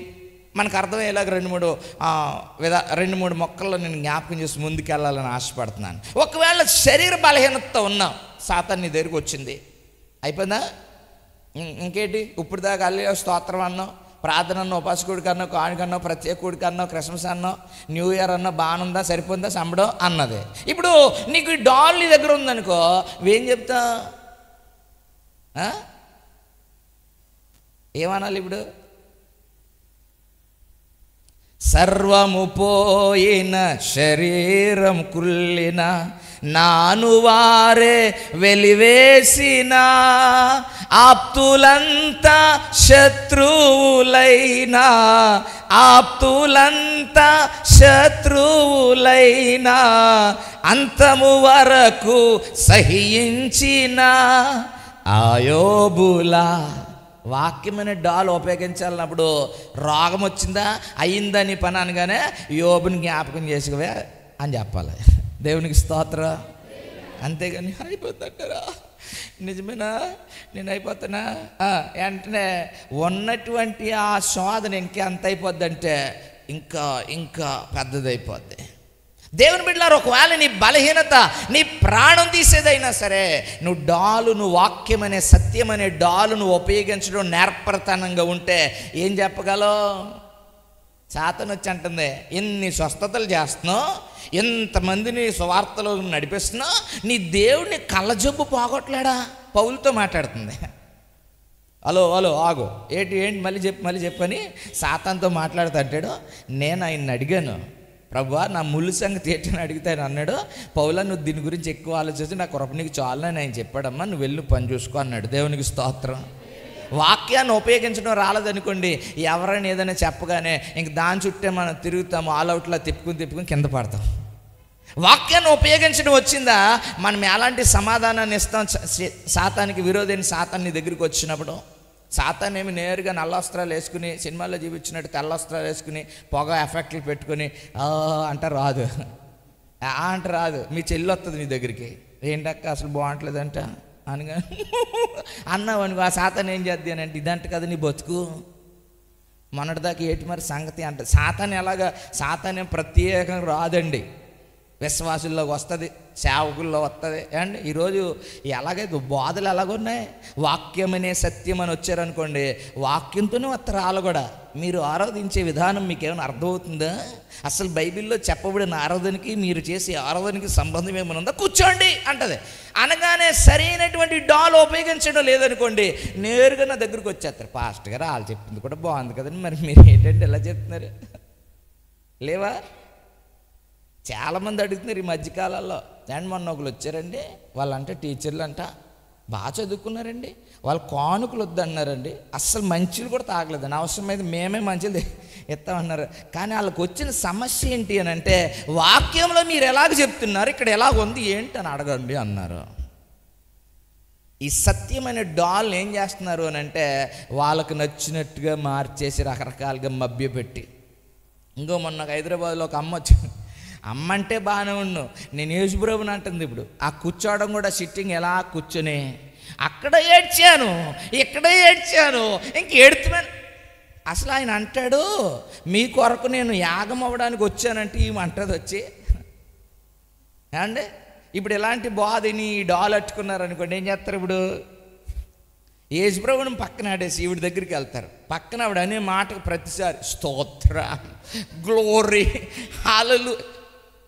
మనకు అర్థమయ్యేలాగా 2-3 మొక్కల్లో నేను జ్ఞాపకం చేసి ముందుకెళ్ళాలని ఆశపడుతున్నాను. ఒకవేళ శరీర బలహీనతతో ఉన్నాం, సాతాను నీ దగ్గరికి వచ్చింది, అయిపోయిందా? ఇంకేంటి? ఇప్పుడు దాకా అల్లే స్తోత్రం అన్నాం, ప్రార్థన అన్నో, ఉపాసకుడి కన్నా, కానుకన్నో, ప్రత్యేకుడి కన్నా, క్రిస్మస్ అన్నో, న్యూ ఇయర్ అన్నో, బాగుందా, సరిపోతుందా, సంబడం అన్నది. ఇప్పుడు నీకు ఈ డాల్ నీ దగ్గర ఉందనుకో, ఏం చెప్తా? ఏమనాలి ఇప్పుడు? సర్వము పోయిన శరీరం కుళ్ళిన నాను వారే వెలివేసిన ఆప్తులంతా శత్రువులైనా, ఆప్తులంతా శత్రువులైనా అంతము వరకు సహించిన ఆయోబులా. వాక్యమైన డాల్ ఉపయోగించాలన్నప్పుడు రోగం వచ్చిందా, అయిందని పని అనగానే యోబుని జ్ఞాపకం చేసుకోవే అని చెప్పాలి. దేవునికి స్తోత్రం. అంతేగాని అయిపోతుంటారా, నిజమేనా, నేను అయిపోతున్నా వెంటనే ఉన్నటువంటి ఆ శోధన ఇంకెంత అయిపోద్దంటే ఇంకా ఇంకా పెద్దదైపోద్ది. దేవుని బిడ్డలారా, ఒకవేళ నీ బలహీనత నీ ప్రాణం తీసేదైనా సరే, నువ్వు వాక్యం అనే సత్యం అనే డాలును ఉపయోగించడం నేర్పరతనంగా ఉంటే ఏం చెప్పగలవు? సాతాను వచ్చి అంటుంది, ఎన్ని స్వస్థతలు చేస్తున్నావు, ఎంతమందిని సువార్తలో నడిపిస్తున్నావు, నీ దేవుడిని కళ్ళజబ్బు పోగొట్టలేడా? పౌలుతో మాట్లాడుతుంది. హలో ఆగు, ఏంటి మళ్ళీ చెప్పని సాతానుతో మాట్లాడుతూ అంటాడు. నేను ఆయన్ని అడిగాను, ప్రభువా నా ముళ్ళు సంగతి ఏంటని అడిగితే అన్నాడు, పౌలా నువ్వు దీని గురించి ఎక్కువ ఆలోచించి నా కృప నీకు చాలని ఆయన చెప్పాడమ్మా, నువ్వు వెళ్ళి పని చూసుకో అన్నాడు. దేవునికి స్తోత్రం. వాక్యాన్ని ఉపయోగించడం రాలేదనుకోండి, ఎవరైనా ఏదైనా చెప్పగానే ఇంక దాని చుట్టే మనం తిరుగుతాము, ఆల్అవుట్లా తిప్పుకుని కింద పడతాం. వాక్యాన్ని ఉపయోగించడం వచ్చిందా, మనం ఎలాంటి సమాధానాన్ని ఇస్తాం? సాతానికి విరోధైన సాతాన్ని దగ్గరికి వచ్చినప్పుడు, సాతాన్ ఏమి నేరుగా నల్ల వస్త్రాలు వేసుకుని సినిమాల్లో చూపించినట్టు తెల్ల వస్త్రాలు వేసుకుని పొగ ఎఫెక్ట్లు పెట్టుకుని అంటే రాదు, అంటే రాదు. మీ చెల్లి వస్తుంది మీ దగ్గరికి, ఏంటక్క అసలు బాగుంటలేదంట అనగా అన్నావు అనుకో, ఆ సాతాన్ ఏం చేద్ది అని అంటే, ఇదంట కదా నీ బతుకు, మొన్నటిదాకా ఏటి మరి సంగతి అంట. సాతాన్ ఎలాగా, సాతాన్ ఏం ప్రత్యేకంగా రాదండి, విశ్వాసుల్లోకి వస్తుంది, సేవకుల్లో వస్తుంది. అండ్ ఈరోజు ఎలాగైతే బోధలు ఎలాగున్నాయి, వాక్యం అనే సత్యం అని వచ్చారనుకోండి, వాక్యంతోనే వస్తారు వాళ్ళు కూడా. మీరు ఆరాధించే విధానం మీకు ఏమైనా అర్థమవుతుందా? అసలు బైబిల్లో చెప్పబడిన ఆరాధనకి మీరు చేసే ఆరాధనకి సంబంధం ఏమైనా ఉందా? కూర్చోండి అంటది. అనగానే సరైనటువంటి డాల్ ఉపయోగించడం లేదనుకోండి, నేరుగా నా దగ్గరికి వచ్చేస్తారు. పాస్టర్ గారు వాళ్ళు చెప్పింది కూడా బాగుంది కదండి, మరి మీరు ఏంటంటే ఎలా చెప్తున్నారు? లేవా? చాలామంది అడుగుతున్నారు ఈ మధ్యకాలంలో. అండ్ మొన్న ఒకరు వచ్చారండి, వాళ్ళంటే టీచర్లు అంట, బాగా చదువుకున్నారండి, వాళ్ళు కానుకలు వద్దన్నారండి, అస్సలు మంచిలు కూడా తాగలేదండి, అవసరమైతే మేమే మంచిలు ఇస్తామన్నారు. కానీ వాళ్ళకి వచ్చిన సమస్య ఏంటి అని అంటే, వాక్యంలో మీరు ఎలాగ చెప్తున్నారు, ఇక్కడ ఎలాగ ఉంది ఏంటి అని అడగండి అన్నారు. ఈ సత్యమైన డాల్ ఏం చేస్తున్నారు అని అంటే, వాళ్ళకు నచ్చినట్టుగా మార్చేసి రకరకాలుగా మభ్యపెట్టి. ఇంకో మొన్న హైదరాబాద్లో ఒక అమ్మ వచ్చింది. అమ్మ అంటే బాగానే ఉన్నావు, నేను యేసుప్రభుని అంటుంది. ఇప్పుడు ఆ కూర్చోవడం కూడా సిట్టింగ్ ఎలా కూర్చొని అక్కడ ఏడ్చాను, ఇక్కడ ఏడ్చాను, ఇంక ఏడుతున్నాను. అసలు ఆయన అంటాడు, మీ కొరకు నేను యాగం అవ్వడానికి వచ్చానంటే ఈమె అంటది వచ్చి. అండి ఇప్పుడు ఇలాంటి బాధని డాల్ అట్టుకున్నారనుకోండి, ఏం చేస్తారు? ఇప్పుడు యేసుప్రభుని పక్కన ఆడేసి ఈవిడ దగ్గరికి వెళ్తారు. పక్కన ఆవిడ అనే మాటకు ప్రతిసారి స్తోత్ర, గ్లోరీ, హల్లెలూయా.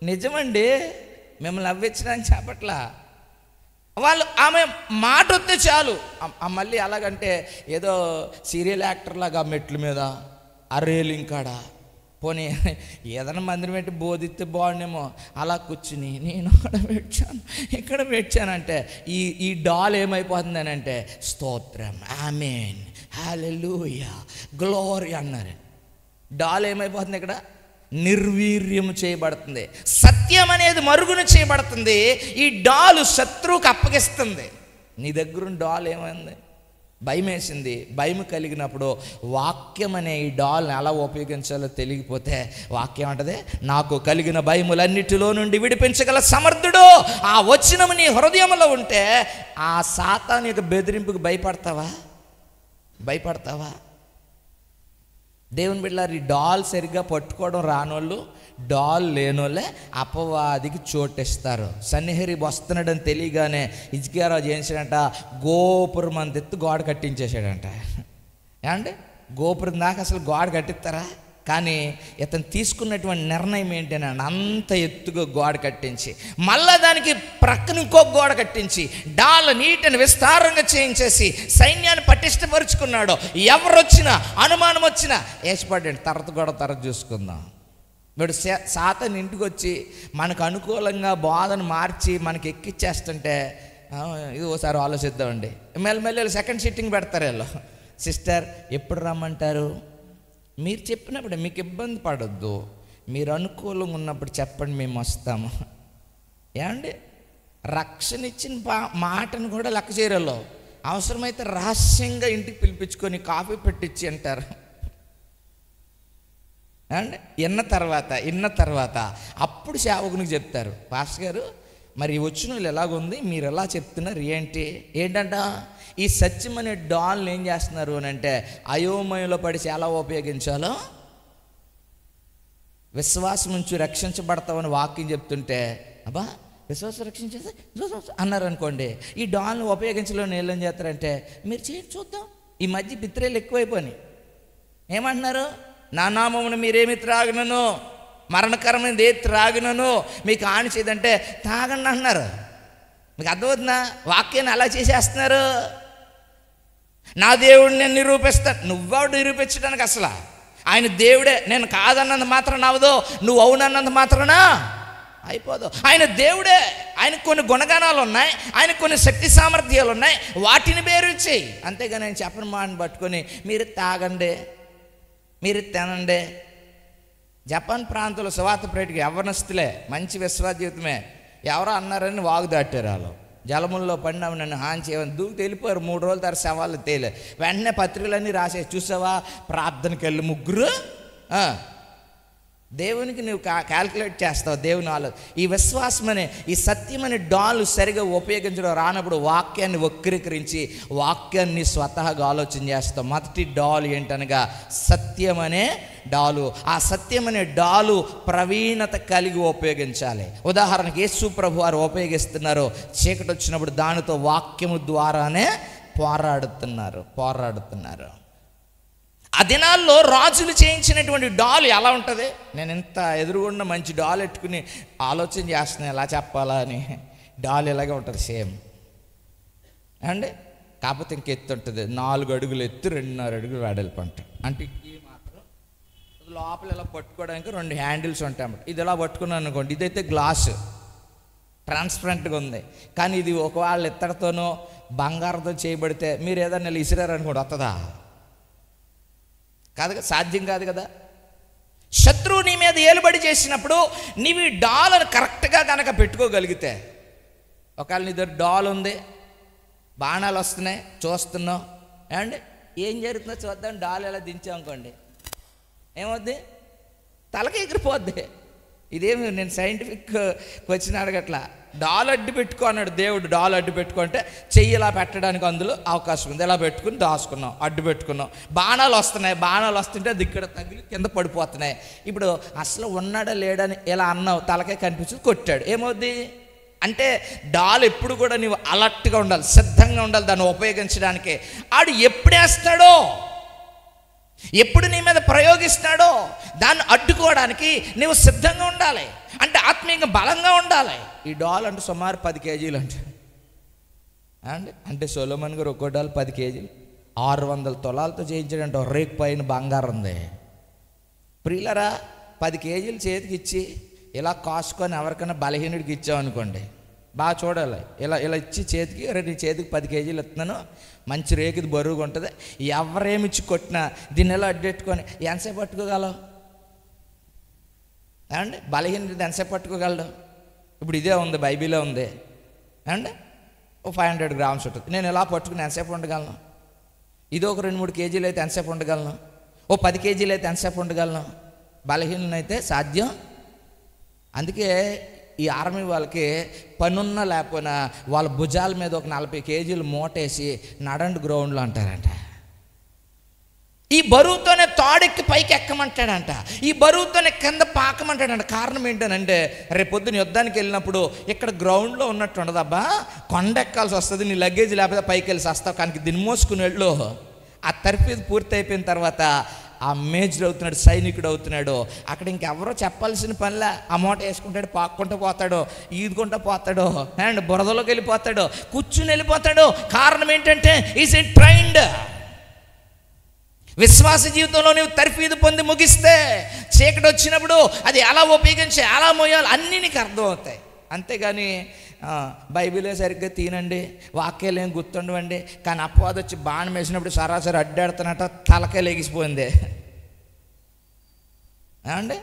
నిజమండి, మిమ్మల్ని నవ్వించడానికి చెప్పట్లా. వాళ్ళు ఆమె మాట వస్తే చాలు, మళ్ళీ అలాగంటే ఏదో సీరియల్ యాక్టర్ లాగా మెట్ల మీద రేలింగ్ కాడ పోనీ ఏదైనా మందిరం పెట్టి బోధిస్తే బాగుండేమో అలా కూర్చుని నేను అక్కడ పెట్టాను ఇక్కడ పెట్టానంటే ఈ డాల్ ఏమైపోతుంది అంటే స్తోత్రం, ఆమేన్, హల్లెలూయా, గ్లోరీ అన్నారు. డాల్ ఏమైపోతుంది? ఇక్కడ నిర్వీర్యం చేయబడుతుంది, సత్యం అనేది మరుగున చేయబడుతుంది. ఈ డాలు శత్రువుకు అప్పగిస్తుంది. నీ దగ్గర డాల్ ఏమైంది? భయం వేసింది. భయం కలిగినప్పుడు వాక్యం అనే ఈ డాల్ని ఎలా ఉపయోగించాలో తెలియకపోతే వాక్యం అంటది, నాకు కలిగిన భయములన్నిటిలో నుండి విడిపించగల సమర్థుడు. ఆ వచనము నీ హృదయంలో ఉంటే ఆ సాతాను యొక్క బెదిరింపుకు భయపడతావా? దేవుని బిడ్డలారా, ఈ డాల్ సరిగ్గా పట్టుకోవడం రానోళ్ళు, డాల్ లేనోళ్ళే అపవాదికి చోటిస్తారు. సన్నిహరీబు వస్తున్నాడని తెలియగానే హిజ్కియారాజు ఏం చేశాడంట, గోపురం అంత ఎత్తు గోడ కట్టించేసాడంట. ఏమంటే గోపురం దాకా అసలు గోడ కట్టిస్తారా? కానీ ఇతను తీసుకున్నటువంటి నిర్ణయం ఏంటని అంత ఎత్తుగా గోడ కట్టించి, మళ్ళా దానికి ప్రక్కన ఇంకో గోడ కట్టించి డాల్ నీటిని విస్తారంగా చేయించేసి సైన్యాన్ని పటిష్టపరుచుకున్నాడు. ఎవరు వచ్చినా అనుమానం వచ్చినా వేసిపడ్డాడు, తర్వాత చూసుకుందాం. వీడు సాతాను ఇంటికి వచ్చి మనకు అనుకూలంగా బోధన మార్చి మనకి ఎక్కిచ్చేస్తుంటే ఇది ఓసారి ఆలోచిద్దామండి. మెల్లమెల్లి సెకండ్ సిట్టింగ్ పెడతారు వీళ్ళు. సిస్టర్ ఎప్పుడు రమ్మంటారు? మీరు చెప్పినప్పుడు మీకు ఇబ్బంది పడొద్దు, మీరు అనుకూలంగా ఉన్నప్పుడు చెప్పండి, మేము వస్తాము. ఏమండి రక్షణ ఇచ్చిన మాటను కూడా లెక్క చేయరలో. అవసరమైతే రహస్యంగా ఇంటికి పిలిపించుకొని కాఫీ పెట్టించి అంటారు. అండి విన్న తర్వాత అప్పుడు సేవకునికి చెప్తారు, పాస్టర్ గారు మరి ఈ వచనాలు ఎలాగుంది, మీరు ఎలా చెప్తున్నారు ఏంటంట? ఈ సత్యం అనే డాల్ని ఏం చేస్తున్నారు అని అంటే అయోమయంలో పడిచి ఎలా ఉపయోగించాలో, విశ్వాసం నుంచి రక్షించబడతామని వాక్యం చెప్తుంటే అబ్బా విశ్వాసం రక్షించేస్తే అన్నారు అనుకోండి, ఈ డాల్ని ఉపయోగించలేని ఏం చేస్తారంటే మీరు చేయండి చూద్దాం. ఈ మధ్య బిత్రేలు ఎక్కువైపోయినాయి. ఏమంటున్నారు? నా నామమును మీరేమి త్రాగినను, మరణకరమైనది ఏది త్రాగినను మీకు హాని చేయదంటే తాగండి అంటున్నారు. మీకు అర్థమవుతుందా? వాక్యాన్ని అలా చేసేస్తున్నారు. నా దేవుడిని నేను నిరూపిస్తాను. నువ్వెవడు నిరూపించడానికి? అసలు ఆయన దేవుడే. నేను కాదన్నది మాత్రం నవ్వదు, నువ్వు అవునన్నది మాత్రాన అయిపోదు. ఆయన దేవుడే. ఆయనకు కొన్ని గుణగణాలు ఉన్నాయి, ఆయనకు కొన్ని శక్తి సామర్థ్యాలు ఉన్నాయి, వాటిని వేరు చేయి. అంతేగా నేను చెప్పని మాటను పట్టుకొని మీరు తాగండి, మీరు తినండి. జపాన్ ప్రాంతంలో సువార్త ప్రేటికి యవ్వనస్తులే, మంచి విశ్వాస జీవితమే, ఎవరో అన్నారని వాగు దాటారు. వాళ్ళు జలముల్లో పడినాము నన్ను హాని చేయమని దూకి వెళ్ళిపోయారు. 3 రోజుల తర్వాత సవాళ్ళు తేలే. వెంటనే పత్రికలన్నీ రాసే, చూసావా ప్రార్థనకి వెళ్ళి ముగ్గురు. దేవునికి నువ్వు క్యాల్కులేట్ చేస్తావు దేవుని ఆలోచన. ఈ విశ్వాసం అనే ఈ సత్యం అనే డాలు సరిగా ఉపయోగించడం రానప్పుడు వాక్యాన్ని వక్రీకరించి వాక్యాన్ని స్వతహాగా ఆలోచన చేస్తావు. మొదటి డాలు ఏంటనగా సత్యం అనే డాలు. ఆ సత్యం అనే డాలు ప్రవీణత కలిగి ఉపయోగించాలి. ఉదాహరణకి యేసు ప్రభు వారు ఉపయోగిస్తున్నారు, చీకటి వచ్చినప్పుడు దానితో వాక్యము ద్వారానే పోరాడుతున్నారు. ఆ దినాల్లో రాజులు చేయించినటువంటి డాల్ ఎలా ఉంటుంది? నేను ఇంత ఎదురుగుండా మంచి డాల్ ఎట్టుకుని ఆలోచన చేస్తున్నాను ఎలా చెప్పాలా అని. డాల్ ఇలాగే ఉంటుంది సేమ్ అండి, కాకపోతే ఇంక ఎత్తు ఉంటుంది. 4 అడుగులు ఎత్తు, 2.5 అడుగులు వెడల్పు ఉంటుంది. అంటే ఈ మాత్రం లోపల ఇలా పట్టుకోవడానికి 2 హ్యాండిల్స్ ఉంటాయి అన్నమాట. ఇది ఇలా పట్టుకున్నాను అనుకోండి, ఇదైతే గ్లాసు ట్రాన్స్పరెంట్గా ఉంది. కానీ ఇది ఒకవేళ ఇత్తడితోనో బంగారంతో చేయబడితే మీరు ఏదన్నా ఇసిరారనుకోండి, వస్తుందా? కాదు, సాధ్యం కాదు కదా. శత్రువు నీ మీద ఏలుబడి చేసినప్పుడు నీవు ఈ డాలను కరెక్ట్గా కనుక పెట్టుకోగలిగితే, ఒకవేళ నీ దగ్గర డాల్ ఉంది, బాణాలు వస్తున్నాయి, చూస్తున్నావు ఏమండి, ఏం జరుగుతుందో చూద్దాం, డాల్ ఎలా దించామనుకోండి ఏమవుద్ది? తలకి ఎగిరిపోద్ది. ఇదేమి నేను సైంటిఫిక్ క్వశ్చన్ అడగట్లా. డాల్ అడ్డు పెట్టుకో అన్నాడు దేవుడు. డాల్ అడ్డు పెట్టుకుంటే చెయ్యి ఇలా పెట్టడానికి అందులో అవకాశం ఉంది. ఇలా పెట్టుకుని దాచుకున్నాం, అడ్డు పెట్టుకున్నాం. బాణాలు వస్తున్నాయి, బాణాలు వస్తుంటే దిక్కడ తగిలి కింద పడిపోతున్నాయి. ఇప్పుడు అసలు ఉన్నాడా లేడని ఇలా అన్నావు, తలకే కనిపించింది, కొట్టాడు, ఏమవుద్ది? అంటే డాల్ ఎప్పుడు కూడా నీవు అలర్ట్గా ఉండాలి, సిద్ధంగా ఉండాలి దాన్ని ఉపయోగించడానికి. ఆడు ఎప్పుడేస్తాడో, ఎప్పుడు నీ మీద ప్రయోగిస్తాడో దాన్ని అడ్డుకోవడానికి నీవు సిద్ధంగా ఉండాలి. అంటే ఆత్మీయంగా బలంగా ఉండాలి. ఈ డాల్ అంటే సుమారు 10 కేజీలు అంటే సొలొమోన్ గారు ఒక్కో డాల్ 10 కేజీలు, 600 తులాలతో చేయించాడంటే రేకు పైన బంగారం ఉంది. ప్రియులరా, 10 కేజీలు చేతికి ఇచ్చి ఇలా కాసుకొని ఎవరికైనా బలహీనుడికి ఇచ్చామనుకోండి, బాగా చూడాలి. ఇలా ఇచ్చి చేతికి, నీ చేతికి 10 కేజీలు ఇస్తున్నాను, మంచి రేకుది బరువుగా ఉంటుంది, ఎవరేమిచ్చి కొట్టినా దీన్ని ఎలా అడ్డెట్టుకొని ఎంతసేపు పట్టుకోగలవు? ఏమండి, బలహీనత ఎంతసేపు పట్టుకోగలడు? ఇప్పుడు ఇదే ఉంది, బైబిల్లో ఉంది అండి, ఓ 500 గ్రామ్స్ ఉంటుంది. నేను ఎలా పట్టుకుని ఎంతసేపు ఉండగలను? ఇది ఒక 2-3 కేజీలు అయితే ఎంతసేపు ఉండగలను? ఓ 10 కేజీలు అయితే ఎంతసేపు ఉండగలను? బలహీనైతే సాధ్యం. అందుకే ఈ ఆర్మీ వాళ్ళకి పనున్నా లేకపోయినా వాళ్ళ భుజాల మీద ఒక 40 కేజీలు మూటేసి నడండి గ్రౌండ్లో అంటారంట. ఈ బరువుతోనే తాడెక్కి పైకి ఎక్కమంటాడంట, ఈ బరువుతోనే కింద పాకమంటాడంట. కారణం ఏంటనంటే రేపొద్దున యుద్ధానికి వెళ్ళినప్పుడు ఇక్కడ గ్రౌండ్లో ఉన్నట్టు ఉండదబ్బా, కొండ ఎక్కాల్సి వస్తుంది, నీ లగేజ్ లేకపోతే పైకి వెళ్ళి వస్తావు, కానీ దీన్ని మోసుకుని వెళ్ళు. ఆ తర్ఫీదు పూర్తి అయిపోయిన తర్వాత ఆ మేజర్ అవుతున్నాడు, సైనికుడు అవుతున్నాడు. అక్కడ ఇంకెవరో చెప్పాల్సిన పనిలే, ఆ మూట వేసుకుంటాడు, పాక్కుంటూ పోతాడు, ఈదుకుంటూ పోతాడు, అండ్ బురదలోకి వెళ్ళిపోతాడు, కూర్చుని వెళ్ళిపోతాడు. కారణం ఏంటంటే ఈజ్ ఇట్ ట్రైన్డ్. విశ్వాస జీవితంలో నువ్వు తర్ఫీదు పొంది ముగిస్తే చీకటి వచ్చినప్పుడు అది ఎలా ఉపయోగించి ఎలా మోయాలి అన్నీ నీకు అర్థమవుతాయి. అంతేగాని బైబిలే సరిగ్గా తినండి, వాక్యాలు ఏం గుర్తుండవండి, కానీ అపవాదం వచ్చి బాణం వేసినప్పుడు సరాసరి అడ్డాడుతున్నట్ట తలకాయ లేగిసిపోయింది అండి.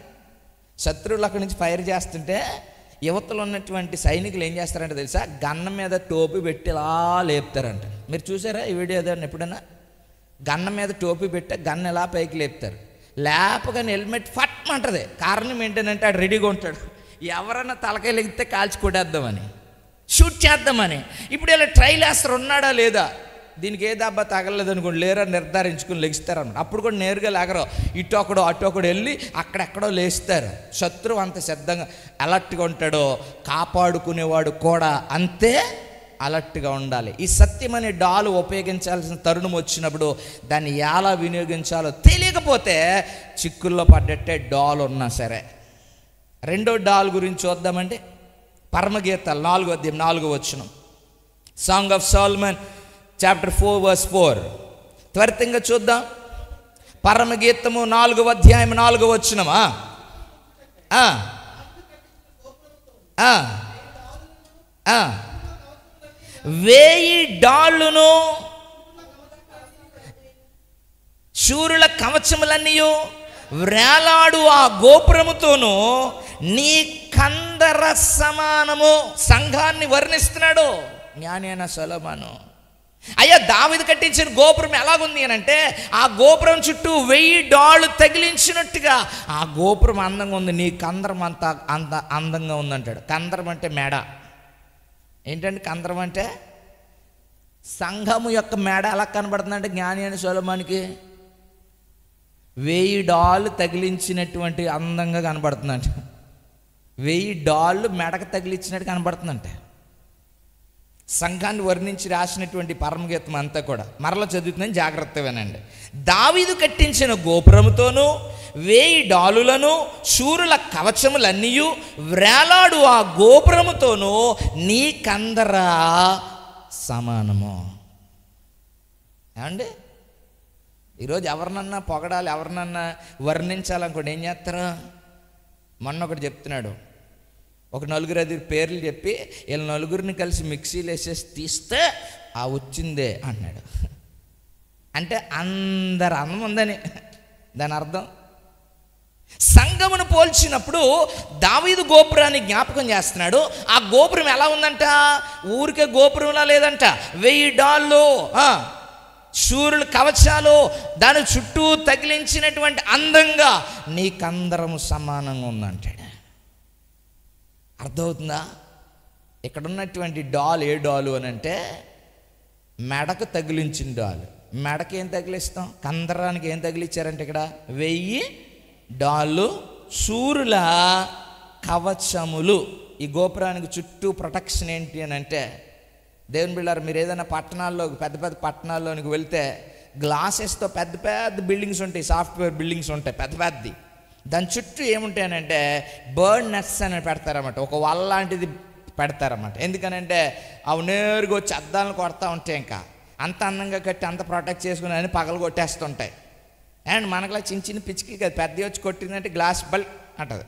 శత్రువులు అక్కడి నుంచి ఫైర్ చేస్తుంటే యువతలో ఉన్నటువంటి సైనికులు ఏం చేస్తారంటే తెలుసా, గన్నం మీద టోపీ పెట్టి ఇలా లేపుతారంట. మీరు చూసారా ఈ వీడియో ఏదైనా ఎప్పుడైనా? గన్నం మీద టోపీ పెట్టి గన్ను ఎలా పైకి లేపుతారు, లేపగానే హెల్మెట్ ఫట్ అంటది. కారణం ఏంటంటే ఆడు రెడీగా ఉంటాడు, ఎవరన్నా తలకాయ లెగితే కాల్చి కొట్టేద్దామని. షూట్ చేద్దామని. ఇప్పుడు ఇలా ట్రైల్ వేస్తారు, ఉన్నాడా లేదా, దీనికి ఏ దెబ్బ తగలలేదు అనుకోండి, లేరా నిర్ధారించుకుని లెగిస్తారన్నమాట. అప్పుడు కూడా నేరుగా లేగరు, ఇటు ఒకడు అటు ఒకడు వెళ్ళి అక్కడెక్కడో లేస్తారు. శత్రువు అంత సిద్ధంగా అలర్ట్గా ఉంటాడో కాపాడుకునేవాడు కూడా అంతే అలర్ట్గా ఉండాలి. ఈ సత్యం అనే డాలు ఉపయోగించాల్సిన తరుణం వచ్చినప్పుడు దాన్ని ఎలా వినియోగించాలో తెలియకపోతే చిక్కుల్లో పడ్డట్టే డాల్ ఉన్నా సరే. రెండో డాల్ గురించి చూద్దామండి. పరమగీతాలు 4వ అధ్యాయం 4వ వచనం. Song of Solomon chapter 4 verse 4. త్వరితంగా చూద్దాం. పరమగీతము 4వ అధ్యాయం 4వ వచనమా. వేయి డాళ్ళును శూరుల కవచములన్నీ వ్రేలాడు ఆ గోపురముతోనూ నీ కందర సమానము. సంఘాన్ని వర్ణిస్తున్నాడు జ్ఞాని అయిన సొలొమోను. అయ్యా, దావీదు కట్టించిన గోపురం ఎలాగుంది అని అంటే, ఆ గోపురం చుట్టూ 1000 డాళ్ళు తగిలించినట్టుగా ఆ గోపురం అందంగా ఉంది. నీ కందరం అంత అందంగా ఉందంటాడు. కందరం అంటే మేడ. ఏంటంటే కందరం అంటే సంఘము యొక్క మేడ ఎలా కనబడుతుందంటే జ్ఞాని అయిన సొలొమోనుకి 1000 డాళ్ళు తగిలించినటువంటి అందంగా కనబడుతుందంట. 1000 డాళ్ళు మెడకు తగిలించినట్టు కనబడుతుందంట. సంఘాన్ని వర్ణించి రాసినటువంటి పరమగీతం అంతా కూడా మరలా చదువుతుందని జాగ్రత్తగా వినండి. దావీదు కట్టించిన గోపురముతోనూ 1000 డాలులను శూరుల కవచములన్నీ వ్రేలాడు ఆ గోపురముతోనూ నీ కందర సమానము. ఏమండి, ఈరోజు ఎవరినన్నా పొగడాలి, ఎవరినన్నా వర్ణించాలనుకోండి, ఏం చేస్తారా? మొన్న ఒకటి చెప్తున్నాడు, ఒక 4-5 పేర్లు చెప్పి వీళ్ళ 4 కలిసి మిక్సీలు వేసేసి తీస్తే ఆ వచ్చిందే అన్నాడు. అంటే అందరు అన్నం ఉందని దాని అర్థం. సంఘమును పోల్చినప్పుడు దావీదు గోపురాన్ని జ్ఞాపకం చేస్తున్నాడు. ఆ గోపురం ఎలా ఉందంట? ఊరికే గోపురంలా లేదంట. 1000 డాళ్ళు, శూరుల కవచాలు దాని చుట్టూ తగిలించినటువంటి అందంగా నీ కందరము సమానంగా ఉందంటాడు. అర్థమవుతుందా? ఇక్కడ ఉన్నటువంటి డాల్ ఏ డాలు అని అంటే మెడకు తగిలించిన డాలు. మెడకి ఏం తగిలిస్తాం? కందరానికి ఏం తగిలించారంటే ఇక్కడ 1000 డాళ్ళు శూరుల కవచములు. ఈ గోపురానికి చుట్టూ ప్రొటెక్షన్ ఏంటి అని అంటే, దేవుని బిడ్డలారా, మీరు ఏదైనా పట్టణాల్లో పెద్ద పెద్ద పట్టణాల్లోనికి వెళ్తే గ్లాసెస్తో పెద్ద పెద్ద బిల్డింగ్స్ ఉంటాయి, సాఫ్ట్వేర్ బిల్డింగ్స్ ఉంటాయి పెద్ద పెద్దది. దాని చుట్టూ ఏముంటాయనంటే బర్డ్ నెట్స్ అని పెడతారన్నమాట. ఒక వల్ల లాంటిది పెడతారన్నమాట. ఎందుకనంటే అవి నేరుగా వచ్చి అద్దాలను కొడతా ఉంటాయి. ఇంకా అంత అందంగా కట్టి అంత ప్రొటెక్ట్ చేసుకుని అని పగలు కొట్టేస్తుంటాయి. అండ్ మనకులా చిన్న చిన్న పిచ్చికి కదా, పెద్దవి వచ్చి కొట్టిందంటే గ్లాస్ బల్ అంటది.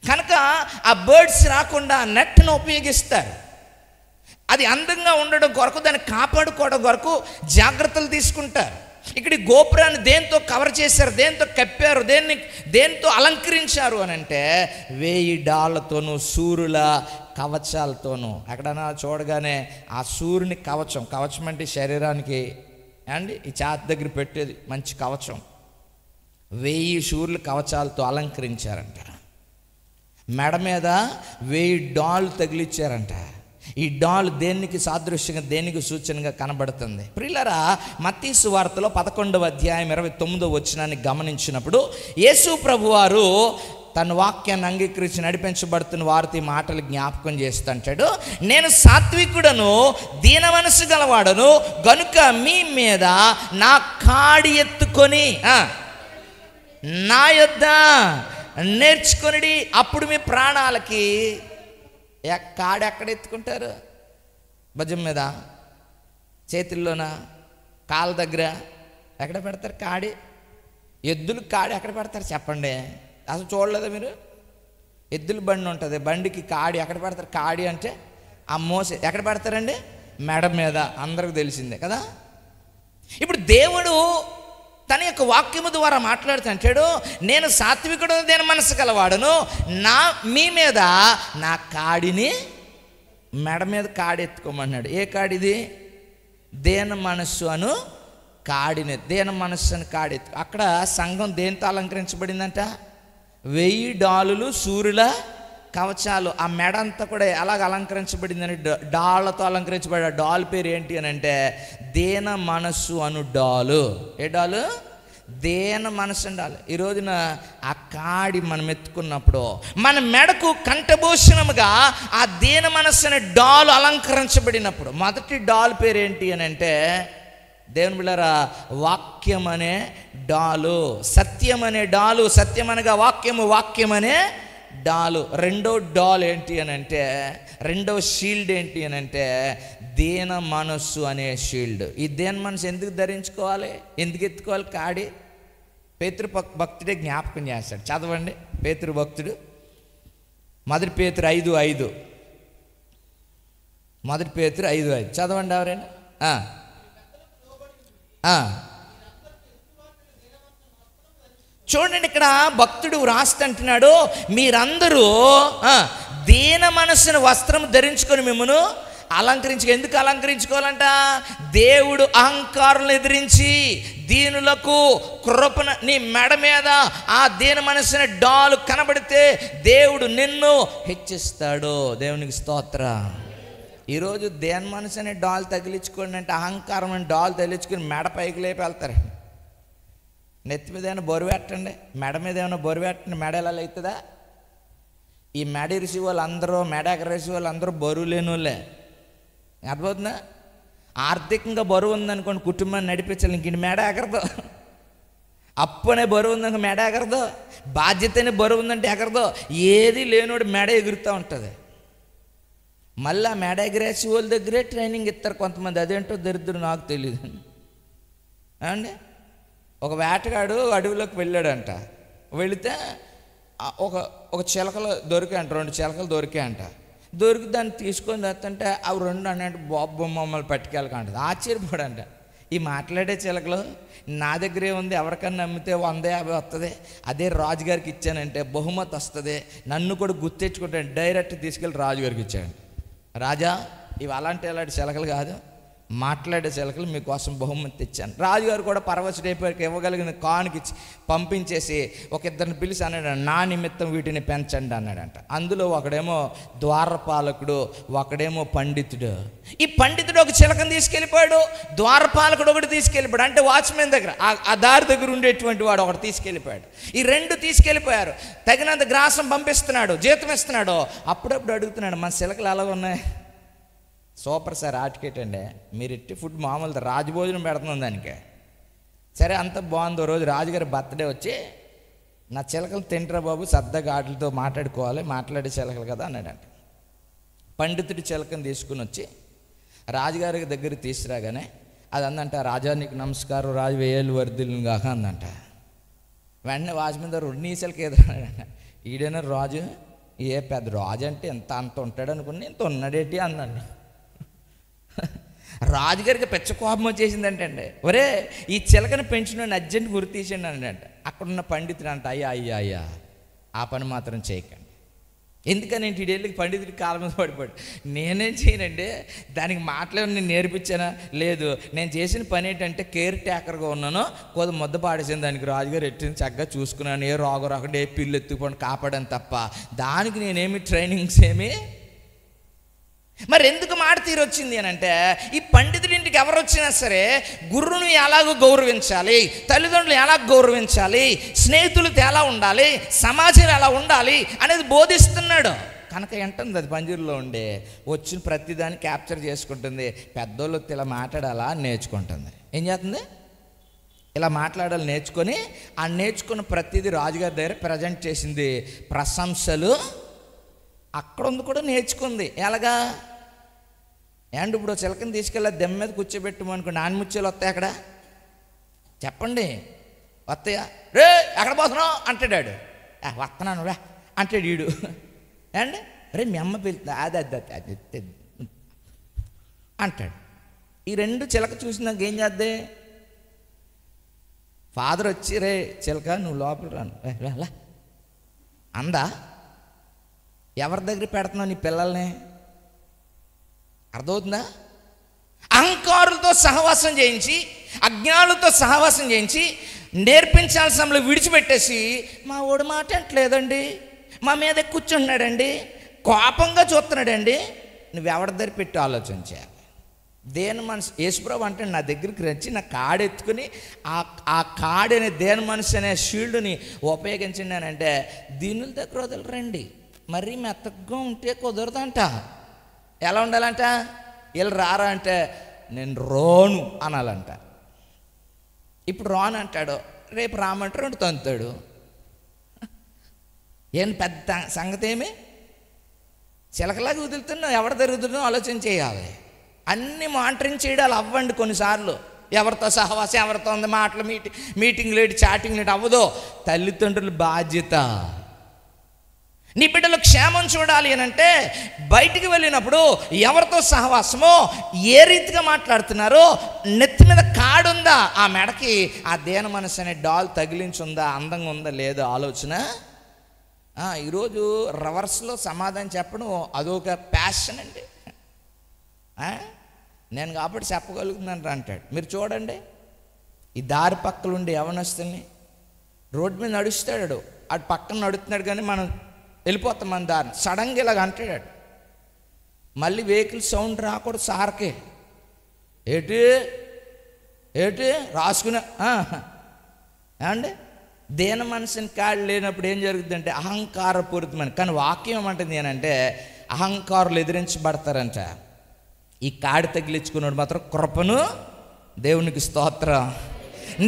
కనుక ఆ బర్డ్స్ రాకుండా నెట్ను ఉపయోగిస్తారు. అది అందంగా ఉండడం కొరకు, దాన్ని కాపాడుకోవడం కొరకు జాగ్రత్తలు తీసుకుంటారు. ఇక్కడ గోపురాన్ని దేంతో కవర్ చేశారు, దేంతో కప్పారు, దేంతో అలంకరించారు అని అంటే 1000 డాళ్ళతోనూ శూరుల కవచాలతోనూ. ఎక్కడైనా చూడగానే ఆ సూర్యుని కవచం అంటే శరీరానికి అండి ఈ ఛాతి దగ్గర పెట్టేది మంచి కవచం. 1000 శూరుల కవచాలతో అలంకరించారంట. మెడ మీద 1000 డాళ్ళు తగిలిచ్చారంట. ఈ డాల్ దేనికి సాదృశ్యంగా, దేనికి సూచనగా కనబడుతుంది? ప్రియులారా, మత్తయి సువార్తలో 11వ అధ్యాయం 29వ వచనాన్ని గమనించినప్పుడు యేసు ప్రభువారు తన వాక్యాన్ని అంగీకరించి నడిపించబడుతున్న వారితో ఈ మాటలు జ్ఞాపకం చేస్తుంటాడు. నేను సాత్వికుడను, దీన మనసు గలవాడను గనుక మీ మీద నా కాడి ఎత్తుకొని నా యొద్ద నేర్చుకొనిడి, అప్పుడు మీ ప్రాణాలకి. కాడి ఎక్కడ ఎత్తుకుంటారు? భుజం మీద, చేతుల్లోనా, కాళ్ళ దగ్గర ఎక్కడ పెడతారు కాడి? ఎద్దులు కాడి ఎక్కడ పెడతారు చెప్పండి? అసలు చూడలేదా మీరు? ఎద్దుల బండి ఉంటుంది, బండికి కాడి ఎక్కడ పెడతారు? కాడి అంటే ఆ మోసే ఎక్కడ పెడతారండి? మెడ మీద. అందరికి తెలిసిందే కదా. ఇప్పుడు దేవుడు తన యొక్క వాక్యము ద్వారా మాట్లాడుతుంటాడు, నేను సాత్వికుడు, దేని మనసు కలవాడను, మీ మీద నా కాడిని, మెడ మీద కాడి ఎత్తుకోమన్నాడు. ఏ కాడిది? దేన మనస్సు అను కాడిని, దేన మనస్సు అని కాడి ఎత్తు. అక్కడ సంఘం దేనితో అలంకరించబడిందంట? 1000 డాలులు శూరుల కవచాలు, ఆ మెడ అంతా కూడా ఎలాగ అలంకరించబడిందని, డాళ్ళతో అలంకరించబడి, ఆ డాల్ పేరు ఏంటి అని అంటే దీన మనస్సు అను డాలు. ఏ డాలు? దీన మనసు ఉండాలి. ఈ రోజున ఆ కాడి మనం ఎత్తుకున్నప్పుడు మన మెడకు కంఠభూషణముగా ఆ దీన మనస్సు అనే డాలు అలంకరించబడినప్పుడు మొదటి డాల్ పేరు ఏంటి అని అంటే దేవుని బిడ్డలారా వాక్యం అనే డాలు, సత్యం అనే డాలు. సత్యం అనగా వాక్యము, వాక్యం అనే డాలు. రెండో డాల్ ఏంటి అని అంటే, రెండో షీల్డ్ ఏంటి అని అంటే దీన మనస్సు అనే షీల్డ్. ఈ దీన మనసు ఎందుకు ధరించుకోవాలి, ఎందుకు ఎత్తుకోవాలి? కాడి. పేతురు భక్తుడే జ్ఞాపకం చేస్తాడు, చదవండి. పేతురు భక్తుడు మొదటి పేతురు 5:5, మొదటి పేతురు 5:5 చదవండి ఎవరైనా. చూడండి, ఇక్కడ భక్తుడు రాస్తంటున్నాడు, మీరందరూ దీన మనస్సును వస్త్రం ధరించుకొని మిమ్మను అలంకరించుకో. ఎందుకు అలంకరించుకోవాలంట? దేవుడు అహంకారులను ఎదిరించి దీనులకు కృపణ. నీ మెడ మీద ఆ దీన మనస్సుని డాలు కనబడితే దేవుడు నిన్ను హెచ్చిస్తాడు. దేవునికి స్తోత్రం. ఈరోజు దేని మనసు అనే డాల్ తగిలించుకోండి అంటే, అహంకారం అని డాల్ తగిలించుకుని మెడ పైకి లేపి వెళ్తారు. నెత్తి మీద ఏమైనా బరువు పెట్టండి, మెడ మీద ఏమైనా బరువు పెట్టండి, మెడ ఎలా అవుతుందా? ఈ మెడ ఇరిసి వాళ్ళు అందరూ, మెడ ఎగరేసి వాళ్ళు అందరూ బరువు లేని వాళ్ళే. అర్థమవుతుందా? ఆర్థికంగా బరువు ఉందనుకోండి, కుటుంబాన్ని నడిపించాలి, ఇంక మెడ ఎగరదు. అప్పు అనే బరువు ఉందనుకో మెడ ఎగరదు. బాధ్యత అనే బరువు ఉందంటే ఎగరదు. ఏది లేనోడు మెడ ఎగురుతూ ఉంటుంది. మళ్ళీ ఆ మెడ ఎగరేసి వాళ్ళ దగ్గరే ట్రైనింగ్ ఇస్తారు కొంతమంది. అదేంటో దరిద్రం నాకు తెలియదు అండి. ఒక వేటగాడు అడవిలోకి వెళ్ళాడంట. వెళితే ఒక చిలకలు దొరికాయంట, 2 చిలకలు దొరికాయంట. దొరికి దాన్ని తీసుకొని తెస్తుంటే అవి 2 అన్నట్టు బాబు మమ్మల్ని పట్టుకెళ్ళకంట. ఆశ్చర్యపడంట, ఈ మాట్లాడే చిలకలు నా దగ్గరే ఉంది, ఎవరికన్నా నమ్మితే 150 వస్తుంది, అదే రాజుగారికి ఇచ్చానంటే బహుమతి వస్తుంది, నన్ను కూడా గుర్తెచ్చుకుంటాను. డైరెక్ట్ తీసుకెళ్ళి రాజుగారికి ఇచ్చాను. రాజా, ఇవి అలాంటి చిలకలు కాదు, మాట్లాడే చిలకలు మీకోసం బహుమతి తెచ్చాను. రాజుగారు కూడా పరవశుడైపోయాక ఇవ్వగలిగిన కానుకిచ్చి పంపించేసి ఒక ఇద్దరిని పిలిచి అన్నాడు, నా నిమిత్తం వీటిని పెంచండి అన్నాడంట. అందులో ఒకడేమో ద్వారపాలకుడు, ఒకడేమో పండితుడు. ఈ పండితుడు ఒక చిలకను తీసుకెళ్ళిపోయాడు, ద్వారపాలకుడు ఒకటి తీసుకెళ్ళిపోయాడు. అంటే వాచ్మెన్ దగ్గర, ఆ దారి దగ్గర ఉండేటువంటి వాడు ఒకటి తీసుకెళ్ళిపోయాడు. ఈ 2 తీసుకెళ్ళిపోయారు. తగినంత గ్రాసం పంపిస్తున్నాడు, జీతం ఇస్తున్నాడు. అప్పుడప్పుడు అడుగుతున్నాడు, మన చిలకలు ఎలా ఉన్నాయి? సూపర్ సార్, ఆటికేట్ అండి, మీరు ఇట్టి ఫుడ్ మామూలు రాజభోజనం పెడుతున్నాం దానికి. సరే, అంత బాగుంది. రోజు రాజుగారి బర్త్డే వచ్చి, నా చిలకలు తింటారా బాబు, సరదాగా వాటితో మాట్లాడుకోవాలి, మాట్లాడే చిలకలు కదా అన్నాడంట. పండితుడి చిలకను తీసుకుని వచ్చి రాజుగారి దగ్గర తీసుకురాగానే అది అందంట, రాజా నీకు నమస్కారం, రాజు 1000 వర్ధిల్లును గాక అందంట. వెంటనే వాచ్మెన్ దగ్గర 2 చిలక ఏదో అన్నాడంట. ఈడైనా రాజు, ఏ పెద్ద రాజు అంటే అంత ఉంటాడు అనుకుని, ఇంత ఉన్నాడేంటి అన్నాడు. రాజుగారికి పెచ్చ కోపం వచ్చేసిందంటే అండి, ఒరే ఈ చిలకని పెంచిన అర్జెంట్ గురి తీసేయండి అన్నాడంట. అక్కడున్న పండితుడు అంట, అయ్యా ఆ పని మాత్రం చేయకండి. ఎందుకని ఇడేళ్ళకి పండితుడికి కాళ్ళ మీద పడిపోయాడు. నేనేం చేయనండి, దానికి మాట్లాడి నేను నేర్పించానా? లేదు, నేను చేసిన పని ఏంటంటే కేర్ టేకర్గా ఉన్నాను, కొద్ది ముద్ద పాడేసాను, దానికి రాజుగారు ఎట్టింది చక్కగా చూసుకున్నాను, ఏ రోగం రాకుండా ఏ పిల్లు ఎత్తుకుపోండి కాపాడాను తప్ప, దానికి నేనేమి ట్రైనింగ్స్ ఏమి. మరి ఎందుకు మాట తీరు వచ్చింది అని అంటే, ఈ పండితుడి ఇంటికి ఎవరు వచ్చినా సరే గురువును ఎలాగో గౌరవించాలి, తల్లిదండ్రులు ఎలా గౌరవించాలి, స్నేహితులతో ఎలా ఉండాలి, సమాజం ఎలా ఉండాలి అనేది బోధిస్తున్నాడు. కనుక ఏంటుంది అది పంజీరులో ఉండే వచ్చిన ప్రతిదాన్ని క్యాప్చర్ చేసుకుంటుంది. పెద్దోళ్ళతో ఇలా మాట్లాడాలా నేర్చుకుంటుంది. ఏం చేస్తుంది? ఇలా మాట్లాడాలి నేర్చుకొని, ఆ నేర్చుకున్న ప్రతిదీ రాజుగారి దగ్గర ప్రజెంట్ చేసింది. ప్రశంసలు అక్కడ ఉంది కూడా నేర్చుకుంది. ఎలాగా? ఏంటి, ఇప్పుడు చిలకని తీసుకెళ్ళి దెమ్మ మీద కూర్చోబెట్టమనుకోండి, ఆనిముత్యాలు వస్తాయి అక్కడ? చెప్పండి, వస్తాయా? రే ఎక్కడ పోతున్నావు అంటాడు. వస్తున్నాను రా అంటాడు ఈడు. అండి, రే మీ అమ్మ పిలుతా, అది అంటాడు. ఈ 2 చిలక చూసినాక ఏం చేద్దే? ఫాదర్ వచ్చి, రే చిలక నువ్వు లోపల రాను రా అందా? ఎవరి దగ్గర పెడుతున్నావు నీ పిల్లల్ని? అర్థమవుతుందా? అహంకారులతో సహవాసం చేయించి, అజ్ఞానులతో సహవాసం చేయించి, నేర్పించాల్సిన విడిచిపెట్టేసి, మా ఓడి మాట అంటలేదండి, మా మీద కూర్చుంటున్నాడండి, కోపంగా చూస్తున్నాడండి. నువ్వెవరి దగ్గర పెట్టి ఆలోచన చేయాలి. దేని మనసు యేసుప్రభు అంటే నా దగ్గరికి వచ్చి నా కాడెత్తుకుని ఆ కాడని దేని మనసు అనే షీల్డ్ని ఉపయోగించండి అని అంటే దీనుల దగ్గర వదలరండి. మరీ మెత్తగా ఉంటే కుదరదంట. ఎలా ఉండాలంట? వీళ్ళు రారా అంటే నేను రోను అనాలంట. ఇప్పుడు రాను అంటాడు, రేపు రామంటే 2 తంతాడు. ఏం పెద్ద సంగతి ఏమి? చిలకలాగా వదులుతున్నావు, ఎవరి దగ్గర వదులుతున్నావు ఆలోచన చేయాలి. అన్నీ మానిటరింగ్ చేయడాలు అవ్వండి. కొన్నిసార్లు ఎవరితో సహవాసం, ఎవరితో ఉంది మాటలు, మీటింగ్ లేట్, చాటింగ్ లేట్ అవ్వదో. తల్లిదండ్రుల బాధ్యత. నీ బిడ్డలు క్షేమం చూడాలి అని అంటే బయటికి వెళ్ళినప్పుడు ఎవరితో సహవాసమో, ఏ రీతిగా మాట్లాడుతున్నారో, నెత్తి మీద కాడుందా, ఆ మెడకి ఆ దేన మనసు అనే డాల్ తగిలించుందా, అందంగా ఉందా లేదో ఆలోచన. ఈరోజు రివర్స్లో సమాధానం చెప్పడం అదొక ప్యాషన్ అండి. నేను కాబట్టి చెప్పగలుగుతున్నాను అంటాడు. మీరు చూడండి, ఈ దారి పక్కలుండి యవనస్తుల్ని రోడ్డు మీద నడుస్తాడు, అటు పక్కన నడుస్తున్నాడు కానీ మనం వెళ్ళిపోతాం మన దారి. సడన్గా ఇలాగ అంటాడు. మళ్ళీ వెహికల్ సౌండ్ రాకూడదు సార్కే. ఏటి ఏటి రాసుకునే ఏమండి? దేన మనసుని కాళ్ళు లేనప్పుడు ఏం జరుగుతుందంటే అహంకారపూరితమని. కానీ వాక్యం ఏమంటుంది ఏంటంటే అహంకారులు ఎదిరించబడతారంట. ఈ కాడి తగిలించుకున్నాడు మాత్రం కృపను, దేవునికి స్తోత్రం.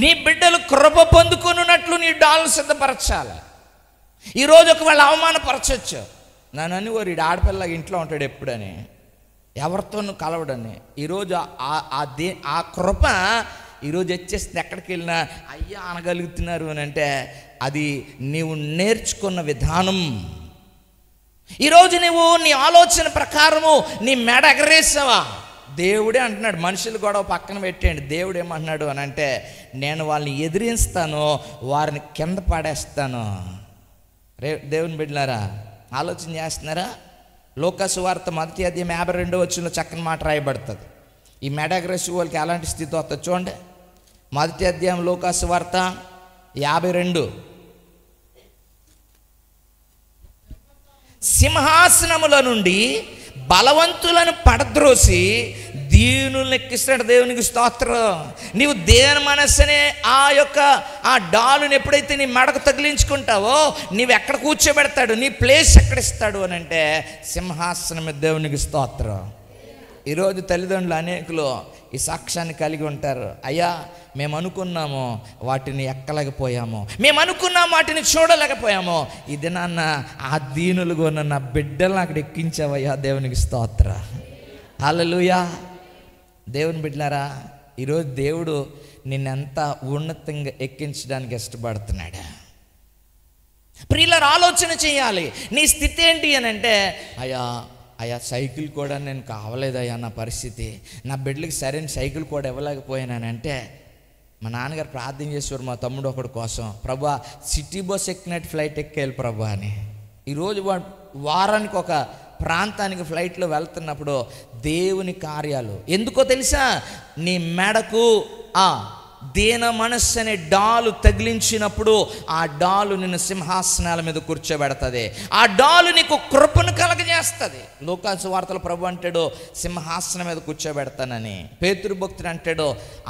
నీ బిడ్డలు కృప పొందుకున్నట్లు నీ డాల్ సిద్ధపరచాలి. ఈరోజు ఒకవేళ అవమానపరచవచ్చు. నన్ను వారి ఆడపిల్లగా ఇంట్లో ఉంటాడు ఎప్పుడని, ఎవరితోనూ కలవడని. ఈరోజు ఆ కృప ఈరోజు వచ్చేస్తుంది. ఎక్కడికి వెళ్ళినా అయ్యా అనగలుగుతున్నారు అని అంటే అది నీవు నేర్చుకున్న విధానం. ఈరోజు నువ్వు నీ ఆలోచన ప్రకారము నీ మెడ ఎగరేసావా? దేవుడే అంటున్నాడు. మనుషులు గొడవ పక్కన పెట్టేయండి. దేవుడు ఏమంటున్నాడు అని అంటే నేను వాళ్ళని ఎదిరిస్తాను, వారిని కింద పడేస్తాను. దేవుని బిడ్డలారా ఆలోచన చేస్తున్నారా? లోకాసు వార్త 1వ అధ్యాయం 52వ వచనంలో చక్కని మాట రాయబడుతుంది. ఈ మెడ ఎగరేసి వాళ్ళకి ఎలాంటి స్థితి వస్తుంది చూడండి. 1వ అధ్యాయం లోకాసు వార్త 52. సింహాసనముల నుండి బలవంతులను పడద్రోసి దీనులను ఎక్కిస్తాడు. దేవునికి స్తోత్రం. నీవు దేని మనస్సునే ఆ డాలుని ఎప్పుడైతే నీ మెడకు తగిలించుకుంటావో నీవు ఎక్కడ కూర్చోబెడతాడు, నీ ప్లేస్ ఎక్కడ ఇస్తాడు అని అంటే సింహాసనం మీద. దేవునికి స్తోత్రం. ఈరోజు తల్లిదండ్రులు అనేకులు ఈ సాక్ష్యాన్ని కలిగి ఉంటారు. అయ్యా మేము అనుకున్నాము వాటిని ఎక్కలేకపోయాము, మేము అనుకున్నాము వాటిని చూడలేకపోయాము. ఈ దినాన్న ఆ దీనులుగా ఉన్న నా బిడ్డలను అక్కడ ఎక్కించావయ్యా. దేవునికి స్తోత్ర. హల్లెలూయా. దేవుని బిడ్డలారా ఈరోజు దేవుడు నిన్నెంత ఉన్నతంగా ఎక్కించడానికి ఇష్టపడుతున్నాడు. ప్రియులారా ఆలోచన చేయాలి. నీ స్థితి ఏంటి అని అంటే అయ్యా సైకిల్ కూడా నేను కావలేదయ్యా, నా పరిస్థితి, నా బిడ్డలకి సరైన సైకిల్ కూడా ఇవ్వలేకపోయానంటే మా నాన్నగారు ప్రార్థన చేసేవారు మా తమ్ముడు ఒకటి కోసం. ప్రభా సిటీ బస్ ఎక్కినట్టు ఫ్లైట్ ఎక్కేయాలి ప్రభా అని. ఈరోజు వారానికి ఒక ప్రాంతానికి ఫ్లైట్లో వెళ్తున్నప్పుడు దేవుని కార్యాలు ఎందుకో తెలుసా? నీ మెడకు దేన మనస్సు అనే డాలు తగిలించినప్పుడు ఆ డాలు నిన్ను సింహాసనాల మీద కూర్చోబెడుతుంది. ఆ డాలు నీకు కృపను కలగజేస్తుంది. లోకాసు వార్తలో ప్రభు అంటాడు సింహాసనం మీద కూర్చోబెడతానని. పేతురు భక్తుడు అంటాడు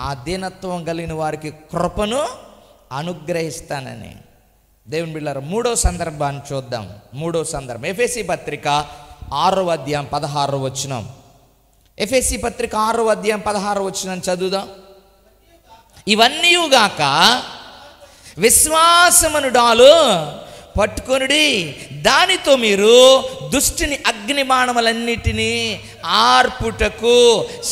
ఆ దీనత్వం కలిగిన వారికి కృపను అనుగ్రహిస్తానని. దేవుని బిడ్డలారా 3వ సందర్భాన్ని చూద్దాం. 3వ సందర్భం ఎఫెసీ పత్రిక 6వ అధ్యాయం 16వ వచనం. ఎఫెసీ పత్రిక 6వ అధ్యాయం 16వ వచనం చదువుదాం. ఇవన్నీయుగాక విశ్వాసమును డాలు పట్టుకొనుడి, దానితో మీరు దుష్టుని అగ్ని బాణములన్నిటినీ ఆర్పుటకు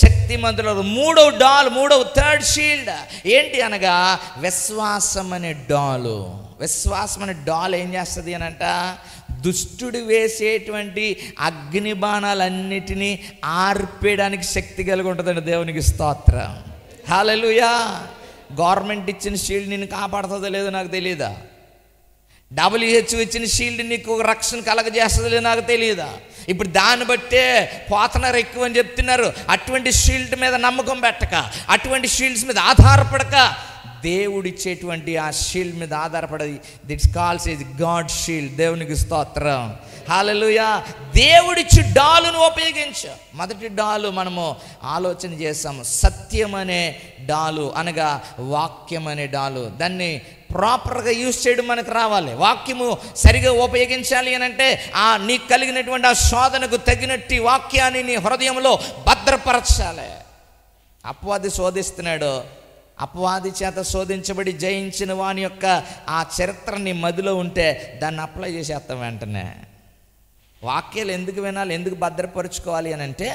శక్తిమంతులు. 3వ డాల్, 3వ థర్డ్ షీల్డ్ ఏంటి అనగా విశ్వాసం అనే డాలు. విశ్వాసం అనే డాల్ ఏం చేస్తుంది అనంట? దుష్టుడు వేసేటువంటి అగ్ని బాణాలన్నిటినీ ఆర్పేయడానికి శక్తి కలిగి ఉంటుందండి. దేవునికి స్తోత్రం. హల్లెలూయా. గవర్నమెంట్ ఇచ్చిన షీల్డ్ నిన్ను కాపాడుతుందో లేదో నాకు తెలియదా? WHO ఇచ్చిన షీల్డ్ నీకు రక్షణ కలగజేస్తుందో లేదో నాకు తెలియదా? ఇప్పుడు దాన్ని బట్టే పోతున్నారు ఎక్కువ అని చెప్తున్నారు. అటువంటి షీల్డ్ మీద నమ్మకం పెట్టక, అటువంటి షీల్డ్స్ మీద ఆధారపడక దేవుడిచ్చేటువంటి ఆ షీల్డ్ మీద ఆధారపడది. That's called his God shield. దేవునికి స్తోత్రం, హల్లెలూయా. దేవుడిచ్చి డాలును ఉపయోగించు. మొదటి డాలు మనము ఆలోచన చేస్తాము, సత్యం అనే డాలు, అనగా వాక్యం అనే డాలు. దాన్ని ప్రాపర్గా యూజ్ చేయడం మనకు రావాలి. వాక్యము సరిగా ఉపయోగించాలి అని అంటే నీకు కలిగినటువంటి ఆ శోధనకు తగినట్టు వాక్యాన్ని నీ హృదయంలో భద్రపరచాలి. అపవాది శోధిస్తున్నాడు, అపవాది చేత శోధించబడి జయించిన వాని యొక్క ఆ చరిత్ర నీ మదిలో ఉంటే దాన్ని అప్లై చేసేస్తాం వెంటనే. వాక్యాలు ఎందుకు వినాలి, ఎందుకు భద్రపరుచుకోవాలి అని అంటే,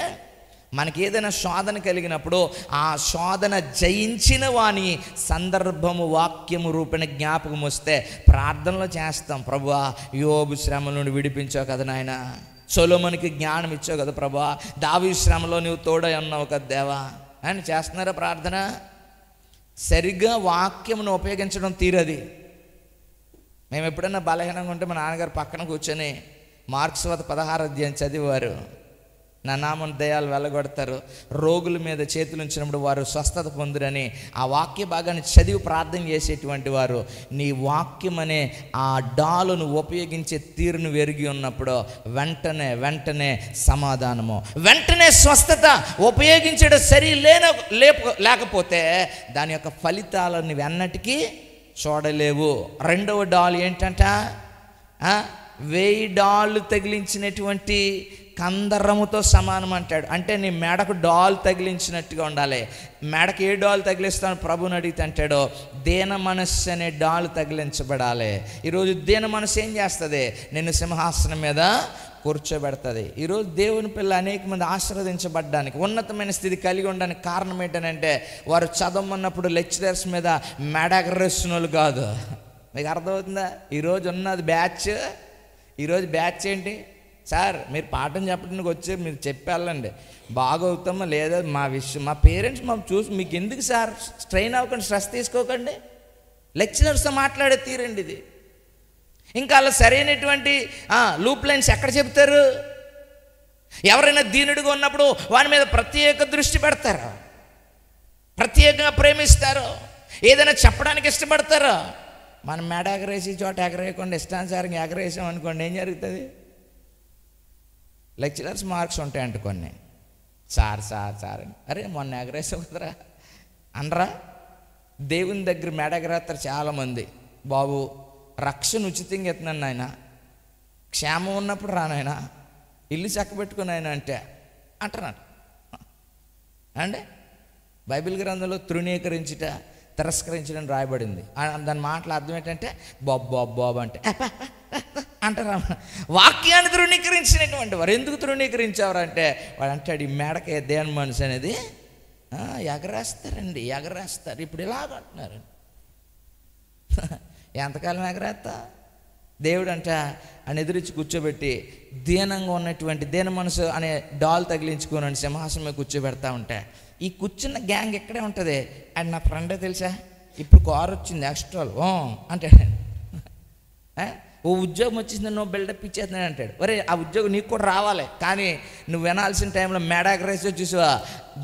మనకి ఏదైనా శోధన కలిగినప్పుడు ఆ శోధన జయించిన వాని సందర్భము వాక్యము రూపేణ జ్ఞాపకం వస్తే ప్రార్థనలో చేస్తాం, ప్రభువా యోబు శ్రమల నుండి విడిపించావు కదా నాయన, సొలొమోనుకి జ్ఞానం ఇచ్చావు కదా ప్రభువా, దావీదు శ్రమలో నువ్వు తోడై ఉన్నావు కదా దేవా అని చేస్తున్నారా ప్రార్థన? సరిగ్గా వాక్యమును ఉపయోగించడం తీరది. మేము ఎప్పుడన్నా బలహీనంగా ఉంటే మా నాన్నగారు పక్కన కూర్చొని మార్క్స్ 16 చదివారు. నా నామం దయాలు వెళ్ళగొడతారు, రోగుల మీద చేతులు ఉంచినప్పుడు వారు స్వస్థత పొందురని ఆ వాక్య భాగాన్ని చదివి ప్రార్థన చేసేటువంటి వారు నీ వాక్యం అనే ఆ డాలును ఉపయోగించే తీరును వెరిగి ఉన్నప్పుడు వెంటనే సమాధానము, వెంటనే స్వస్థత. ఉపయోగించడం సరి లేకపోతే దాని యొక్క ఫలితాలను వెన్నటికీ చూడలేవు. రెండవ డాల్ ఏంటంట, 1000 డాళ్ళు తగిలించినటువంటి కందరముతో సమానం అంటాడు. అంటే నీ మెడకు డాల్ తగిలించినట్టుగా ఉండాలి. మెడకు ఏ డాల్ తగిలిస్తాను ప్రభుని అడిగితే అంటాడో, దీన మనస్సు అనే డాల్ తగిలించబడాలి. ఈరోజు దీన మనస్సు ఏం చేస్తుంది? నిన్ను సింహాసనం మీద కూర్చోబెడుతుంది. ఈరోజు దేవుని పిల్ల అనేక మంది ఆశీర్వదించబడ్డానికి, ఉన్నతమైన స్థితి కలిగి ఉండడానికి కారణం ఏంటంటే వారు చదవమన్నప్పుడు లెక్చరర్స్ మీద మెడగరేసిన వాళ్ళు కాదు. మీకు అర్థమవుతుందా? ఈరోజు ఉన్నది బ్యాచ్. ఈరోజు బ్యాచ్ ఏంటి సార్, మీరు పాఠం చెప్పడానికి వచ్చి మీరు చెప్పాలండి, బాగా అవుతామా లేదా మా విషయం, మా పేరెంట్స్ మాకు చూసి మీకు ఎందుకు సార్ స్ట్రెయిన్ అవ్వకండి, స్ట్రెస్ తీసుకోకండి. లెక్చరర్స్తో మాట్లాడే తీరండి ఇది. ఇంకా అలా సరైనటువంటి లూప్ లైన్స్ ఎక్కడ చెప్తారు? ఎవరైనా దీనుడిగా ఉన్నప్పుడు వాని మీద ప్రత్యేక దృష్టి పెడతారు, ప్రత్యేకంగా ప్రేమిస్తారు, ఏదైనా చెప్పడానికి ఇష్టపడతారు. మనం మెడ ఎగరేసి చోట ఎగరేయకుండా ఇష్టానుసారంగా ఎగరేసాం అనుకోండి, ఏం జరుగుతుంది? లెక్చరర్స్ మార్క్స్ ఉంటాయంట కొన్ని. సార్ అని, అరే మొన్న ఎగరేసావు కదరా అనరా? దేవుని దగ్గర మెడ ఎగరేస్తారు చాలామంది. బాబు రక్షణ ఉచితంగా ఎత్తున్నాను నాయన, క్షేమం ఉన్నప్పుడు రానాయన, ఇల్లు చక్కబెట్టుకుని ఆయన అంటే అంటున్నాను అంటే బైబిల్ గ్రంథంలో తృణీకరించుట, తిరస్కరించడం రాయబడింది. దాని మాటల అర్థం ఏంటంటే బాబు అంటే అంటారా? వాక్యాన్ని తృణీకరించినటువంటి వారు ఎందుకు తృణీకరించేవారు అంటే, వాడు అంటాడు ఈ మేడకే దేని మనసు అనేది ఎగరేస్తారు. ఇప్పుడు ఇలాగంటున్నారు, ఎంతకాలం ఎగరేస్తా? దేవుడు అంట అని ఎదురించి కూర్చోబెట్టి దీనంగా ఉన్నటువంటి దీన మనసు అనే డాల్ తగిలించుకోనండి సింహాసనం కూర్చోబెడతా ఉంటే, ఈ కూర్చున్న గ్యాంగ్ ఎక్కడే ఉంటుంది. అండ్ నా ఫ్రెండే తెలుసా, ఇప్పుడు కారు వచ్చింది ఎక్స్ట్రా అంటాడు. ఓ ఉద్యోగం వచ్చింది, నువ్వు బిల్డప్ ఇచ్చేస్తున్నాడు అంటాడు. ఒరే ఆ ఉద్యోగం నీకు కూడా రావాలి, కానీ నువ్వు వినాల్సిన టైంలో మెడ ఎగరేసి చూసావా?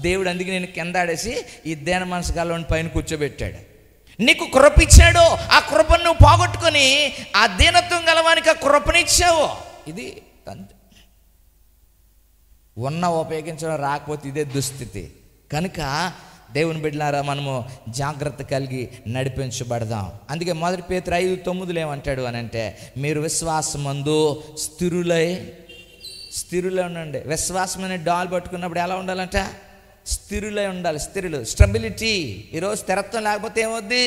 దేవుడు అందుకే నేను కింద ఆడేసి ఈ దేన మనసు గలవాడిని పైన కూర్చోబెట్టాడు. నీకు కృప ఇచ్చాడు, ఆ కృపను నువ్వు పోగొట్టుకొని ఆ దీనత్వం గలవానికి ఆ కృపనిచ్చావు. ఇది ఉన్న ఉపయోగించడం రాకపోతే ఇదే దుస్థితి. కనుక దేవుని బిడ్డలారా మనము జాగ్రత్త కలిగి నడిపించబడదాం. అందుకే 1 పేతురు 5:9 ఏమంటాడు అని అంటే, మీరు విశ్వాసమందు స్థిరులై ఉండండి. విశ్వాసం అనే డాల్ పట్టుకున్నప్పుడు ఎలా ఉండాలంట? స్థిరులై ఉండాలి. స్టెబిలిటీ. ఈరోజు స్థిరత్వం లేకపోతే ఏమవుద్ది?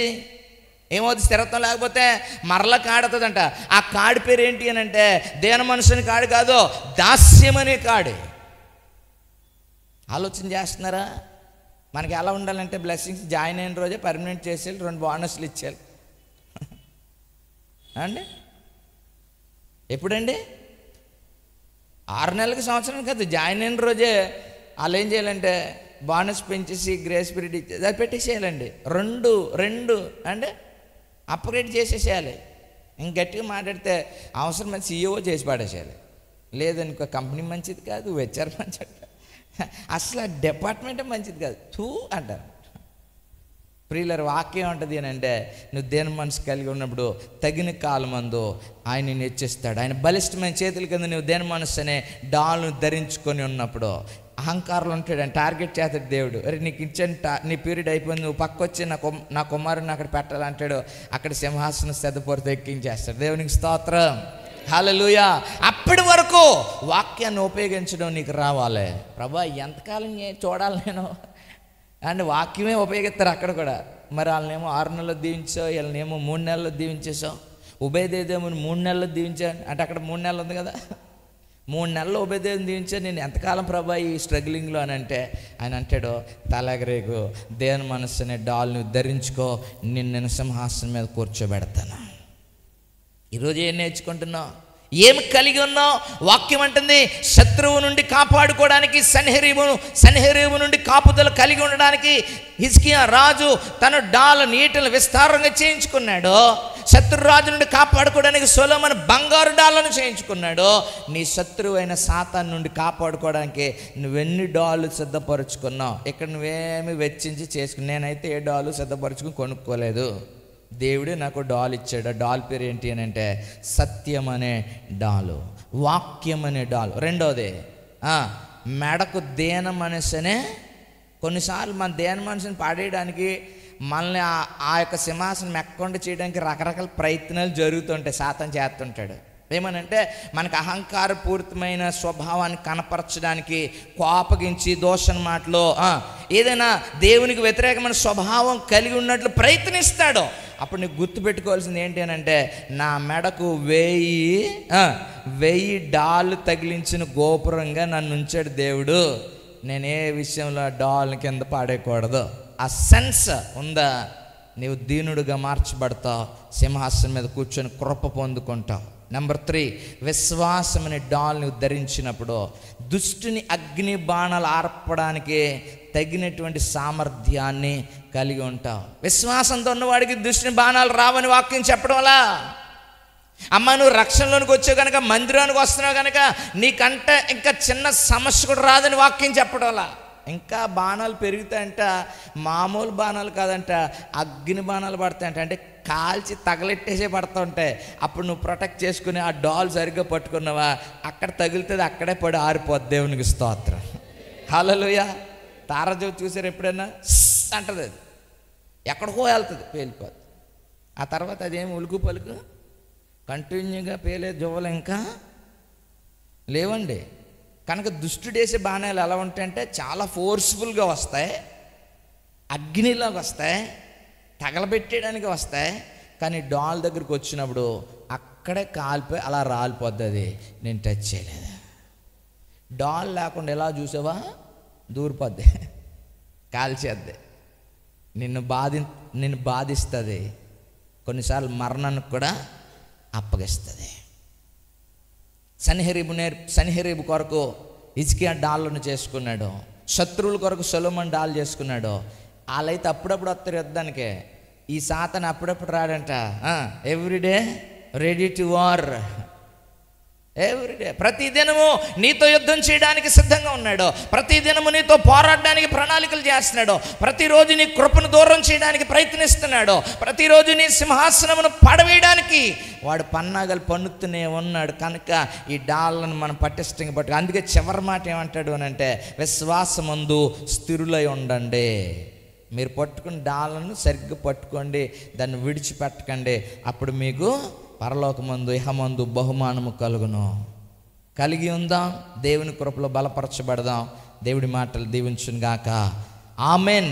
స్థిరత్వం లేకపోతే మరల కాడుతుందంట. ఆ కాడి పేరు ఏంటి అని అంటే, దేన మనుషుని కాడు కాదు, దాస్యం అనే కాడు. ఆలోచన చేస్తున్నారా? మనకి ఎలా ఉండాలంటే బ్లెస్సింగ్స్ జాయిన్ అయిన రోజే పర్మనెంట్ చేసేయాలి, 2 బోనస్లు ఇచ్చేయాలి అండి. ఎప్పుడండి? 6 నెలలకి, సంవత్సరం కాదు, జాయిన్ అయిన రోజే వాళ్ళు ఏం చేయాలంటే బోనస్ పెంచేసి గ్రేస్ పీరియడ్ ఇచ్చేది అది పెట్టేసేయాలండి. 2 అంటే అప్గ్రేడ్ చేసేసేయాలి. ఇంక గట్టిగా మాట్లాడితే అవసరమైన CEO చేసి పడేసేయాలి. లేదనుకో కంపెనీ మంచిది కాదు, హెచ్ఆర్ మంచిది కాదు, అసలు డిపార్ట్మెంటే మంచిది కాదు, అంటారు. ప్రియులర్ వాక్యం ఉంటుంది అని అంటే, నువ్వు దేని మనసు కలిగి ఉన్నప్పుడు తగిన కాలమందు ఆయన నిన్ను హెచ్చిస్తాడు. ఆయన బలిష్టమైన చేతుల కింద నువ్వు దేని మనసు అనే డాల్ను ధరించుకొని ఉన్నప్పుడు అహంకారంలో ఉంటాడు. ఆయన టార్గెట్ చేస్తాడు దేవుడు. అరే నీకు ఇచ్చిన నీ పీరియడ్ అయిపోయింది, నువ్వు పక్క వచ్చి నా కుమారుని అక్కడ పెట్టాలంటాడు. అక్కడ సింహాసనం సెదపొరతో ఎక్కించేస్తాడు. దేవునికి స్తోత్రం, హల్లెలూయా. అప్పటి వరకు వాక్యాన్ని ఉపయోగించడం నీకు రావాలి. ప్రభా ఎంతకాలం చూడాలి నేను అంటే వాక్యమే ఉపయోగిస్తారు అక్కడ కూడా. మరి వాళ్ళనేమో 6 నెలలు దీవించావు, వీళ్ళనేమో 3 నెలలు దీవించేసావు. ఉభయదేవుని 3 నెలలు దీవించాను అంటే అక్కడ 3 నెలలు ఉంది కదా, 3 నెలలు ఉభయదేవుని దీవించాను. నేను ఎంతకాలం ప్రభా ఈ స్ట్రగ్లింగ్లో అని అంటే ఆయన అంటాడు, తలగరేగు దేవుని మనస్సునే డాల్ని ధరించుకో, నిన్ను సింహాసనం మీద కూర్చోబెడతాను. ఈరోజు ఏం నేర్చుకుంటున్నావు? ఏమి కలిగి ఉన్నావు? వాక్యం అంటుంది శత్రువు నుండి కాపాడుకోవడానికి, సన్హెరీబు నుండి కాపుదల కలిగి ఉండడానికి హిజ్కియా రాజు తన డాల్ నీటిని విస్తారంగా చేయించుకున్నాడు. శత్రురాజు నుండి కాపాడుకోవడానికి సొలొమోను బంగారు డాళ్ళను చేయించుకున్నాడు. నీ శత్రువు అయిన సాతాను నుండి కాపాడుకోవడానికి నువ్వెన్ని డాళ్ళు సిద్ధపరుచుకున్నావు? ఇక్కడ నువ్వేమి వెచ్చించి చేసుకుని, నేనైతే ఏ డాలు సిద్ధపరుచుకుని కొనుక్కోలేదు. దేవుడే నాకు డాల్ ఇచ్చాడు. ఆ డాల్ పేరు ఏంటి అని అంటే సత్యం అనే డాలు, వాక్యం అనే డాలు. రెండవది మెడకు దేన మనసునే. కొన్నిసార్లు మన దేన మనసుని పాడేయడానికి, మనల్ని ఆ యొక్క సింహాసనం ఎక్కకుండా చేయడానికి రకరకాల ప్రయత్నాలు జరుగుతుంటాయి. సాతాను చేస్తుంటాడు. ఏమనంటే మనకు అహంకారపూరితమైన స్వభావాన్ని కనపరచడానికి, కోపగించి దోషణ మాటలో ఏదైనా దేవునికి వ్యతిరేకమైన స్వభావం కలిగి ఉన్నట్లు ప్రయత్నిస్తాడు. అప్పుడు నీకు గుర్తుపెట్టుకోవాల్సింది ఏంటి అని అంటే, నా మెడకు 1000 డాళ్ళు తగిలించిన గోపురంగా నన్ను ఉంచాడు దేవుడు. నేను ఏ విషయంలో డాల్ కింద పాడేయకూడదు. ఆ సెన్స్ ఉందా? నీవు దీనుడుగా మార్చబడతావు, సింహాసనం మీద కూర్చొని కృప పొందుకుంటావు. నెంబర్ 3, విశ్వాసం అనే డాల్ నువ్వు ధరించినప్పుడు దుష్టుని అగ్ని బాణాలు ఆర్పడానికి తగినటువంటి సామర్థ్యాన్ని కలిగి ఉంటావు. విశ్వాసంతో ఉన్నవాడికి దుష్టుని బాణాలు రావని వాక్యం చెప్పడం వల్ల, అమ్మ నువ్వు రక్షణలోనికి వచ్చావు కనుక, మందిరానికి వస్తున్నావు కనుక నీకంటే ఇంకా చిన్న సమస్య కూడా రాదని వాక్యం చెప్పడం వల్ల ఇంకా బాణాలు పెరుగుతాయంట. మామూలు బాణాలు కాదంట, అగ్ని బాణాలు పడతాయంట. అంటే కాల్చి తగలెట్టేసే పడుతూ ఉంటాయి. అప్పుడు నువ్వు ప్రొటెక్ట్ చేసుకుని ఆ డాల్ సరిగ్గా పట్టుకున్నావా, అక్కడ తగులుతుంది, అక్కడే పడి ఆరిపోద్ది. దేవునికి స్తోత్రం, హల్లెలూయా. తారజోతి చూసారు ఎప్పుడైనా? అంటది, అది ఎక్కడికో వెళ్తుంది, పేలిపోద్ది. ఆ తర్వాత అదేమి ఉలుకు పలుకు కంటిన్యూగా పేలే జువ్వలు ఇంకా లేవండి. కనుక దుష్టుడేసే బాణాలు ఎలా ఉంటాయంటే చాలా ఫోర్స్ఫుల్గా వస్తాయి, అగ్నిలాగా వస్తాయి, తగలబెట్టేయడానికి వస్తాయి. కానీ డాల్ దగ్గరికి వచ్చినప్పుడు అక్కడే కాలిపోయి అలా రాలిపోద్ది. అది నేను టచ్ చేయలేదు. డాల్ లేకుండా ఎలా చూసావా, దూరిపోద్ది, కాల్చేద్ది, నిన్ను బాధిస్తుంది, కొన్నిసార్లు మరణానికి కూడా అప్పగిస్తుంది. సన్హెరీబు కొరకు హిజ్కియా డాళ్ళను చేసుకున్నాడు. శత్రువుల కొరకు సొలొమోను డాల్ చేసుకున్నాడు. వాళ్ళైతే అప్పుడప్పుడు వస్తారు యుద్ధానికే. ఈ సాతాను అప్పుడప్పుడు రాడంట. Every day ready to war, every day, ప్రతిదినము నీతో యుద్ధం చేయడానికి సిద్ధంగా ఉన్నాడు. ప్రతిదినము నీతో పోరాడడానికి ప్రణాళికలు చేస్తున్నాడు. ప్రతిరోజు నీ కృపను దూరం చేయడానికి ప్రయత్నిస్తున్నాడు. ప్రతిరోజు నీ సింహాసనమును పడవేయడానికి వాడు పన్నాగలు పన్నుతూనే ఉన్నాడు. కనుక ఈ డాళ్ళను మనం పటిష్టంగా పట్టుకు, అందుకే చివరి మాట ఏమంటాడు అని అంటే, విశ్వాసమందు స్థిరులై ఉండండి. మీరు పట్టుకుని డాళ్ళను సరిగ్గా పట్టుకోండి, దాన్ని విడిచిపెట్టకండి. అప్పుడు మీకు పరలోకమందు ఇహమందు బహుమానము కలుగును. కలిగి ఉందాం, దేవుని కృపలో బలపరచబడదాం. దేవుడి మాటలు దీవించును గాక. ఆమెన్.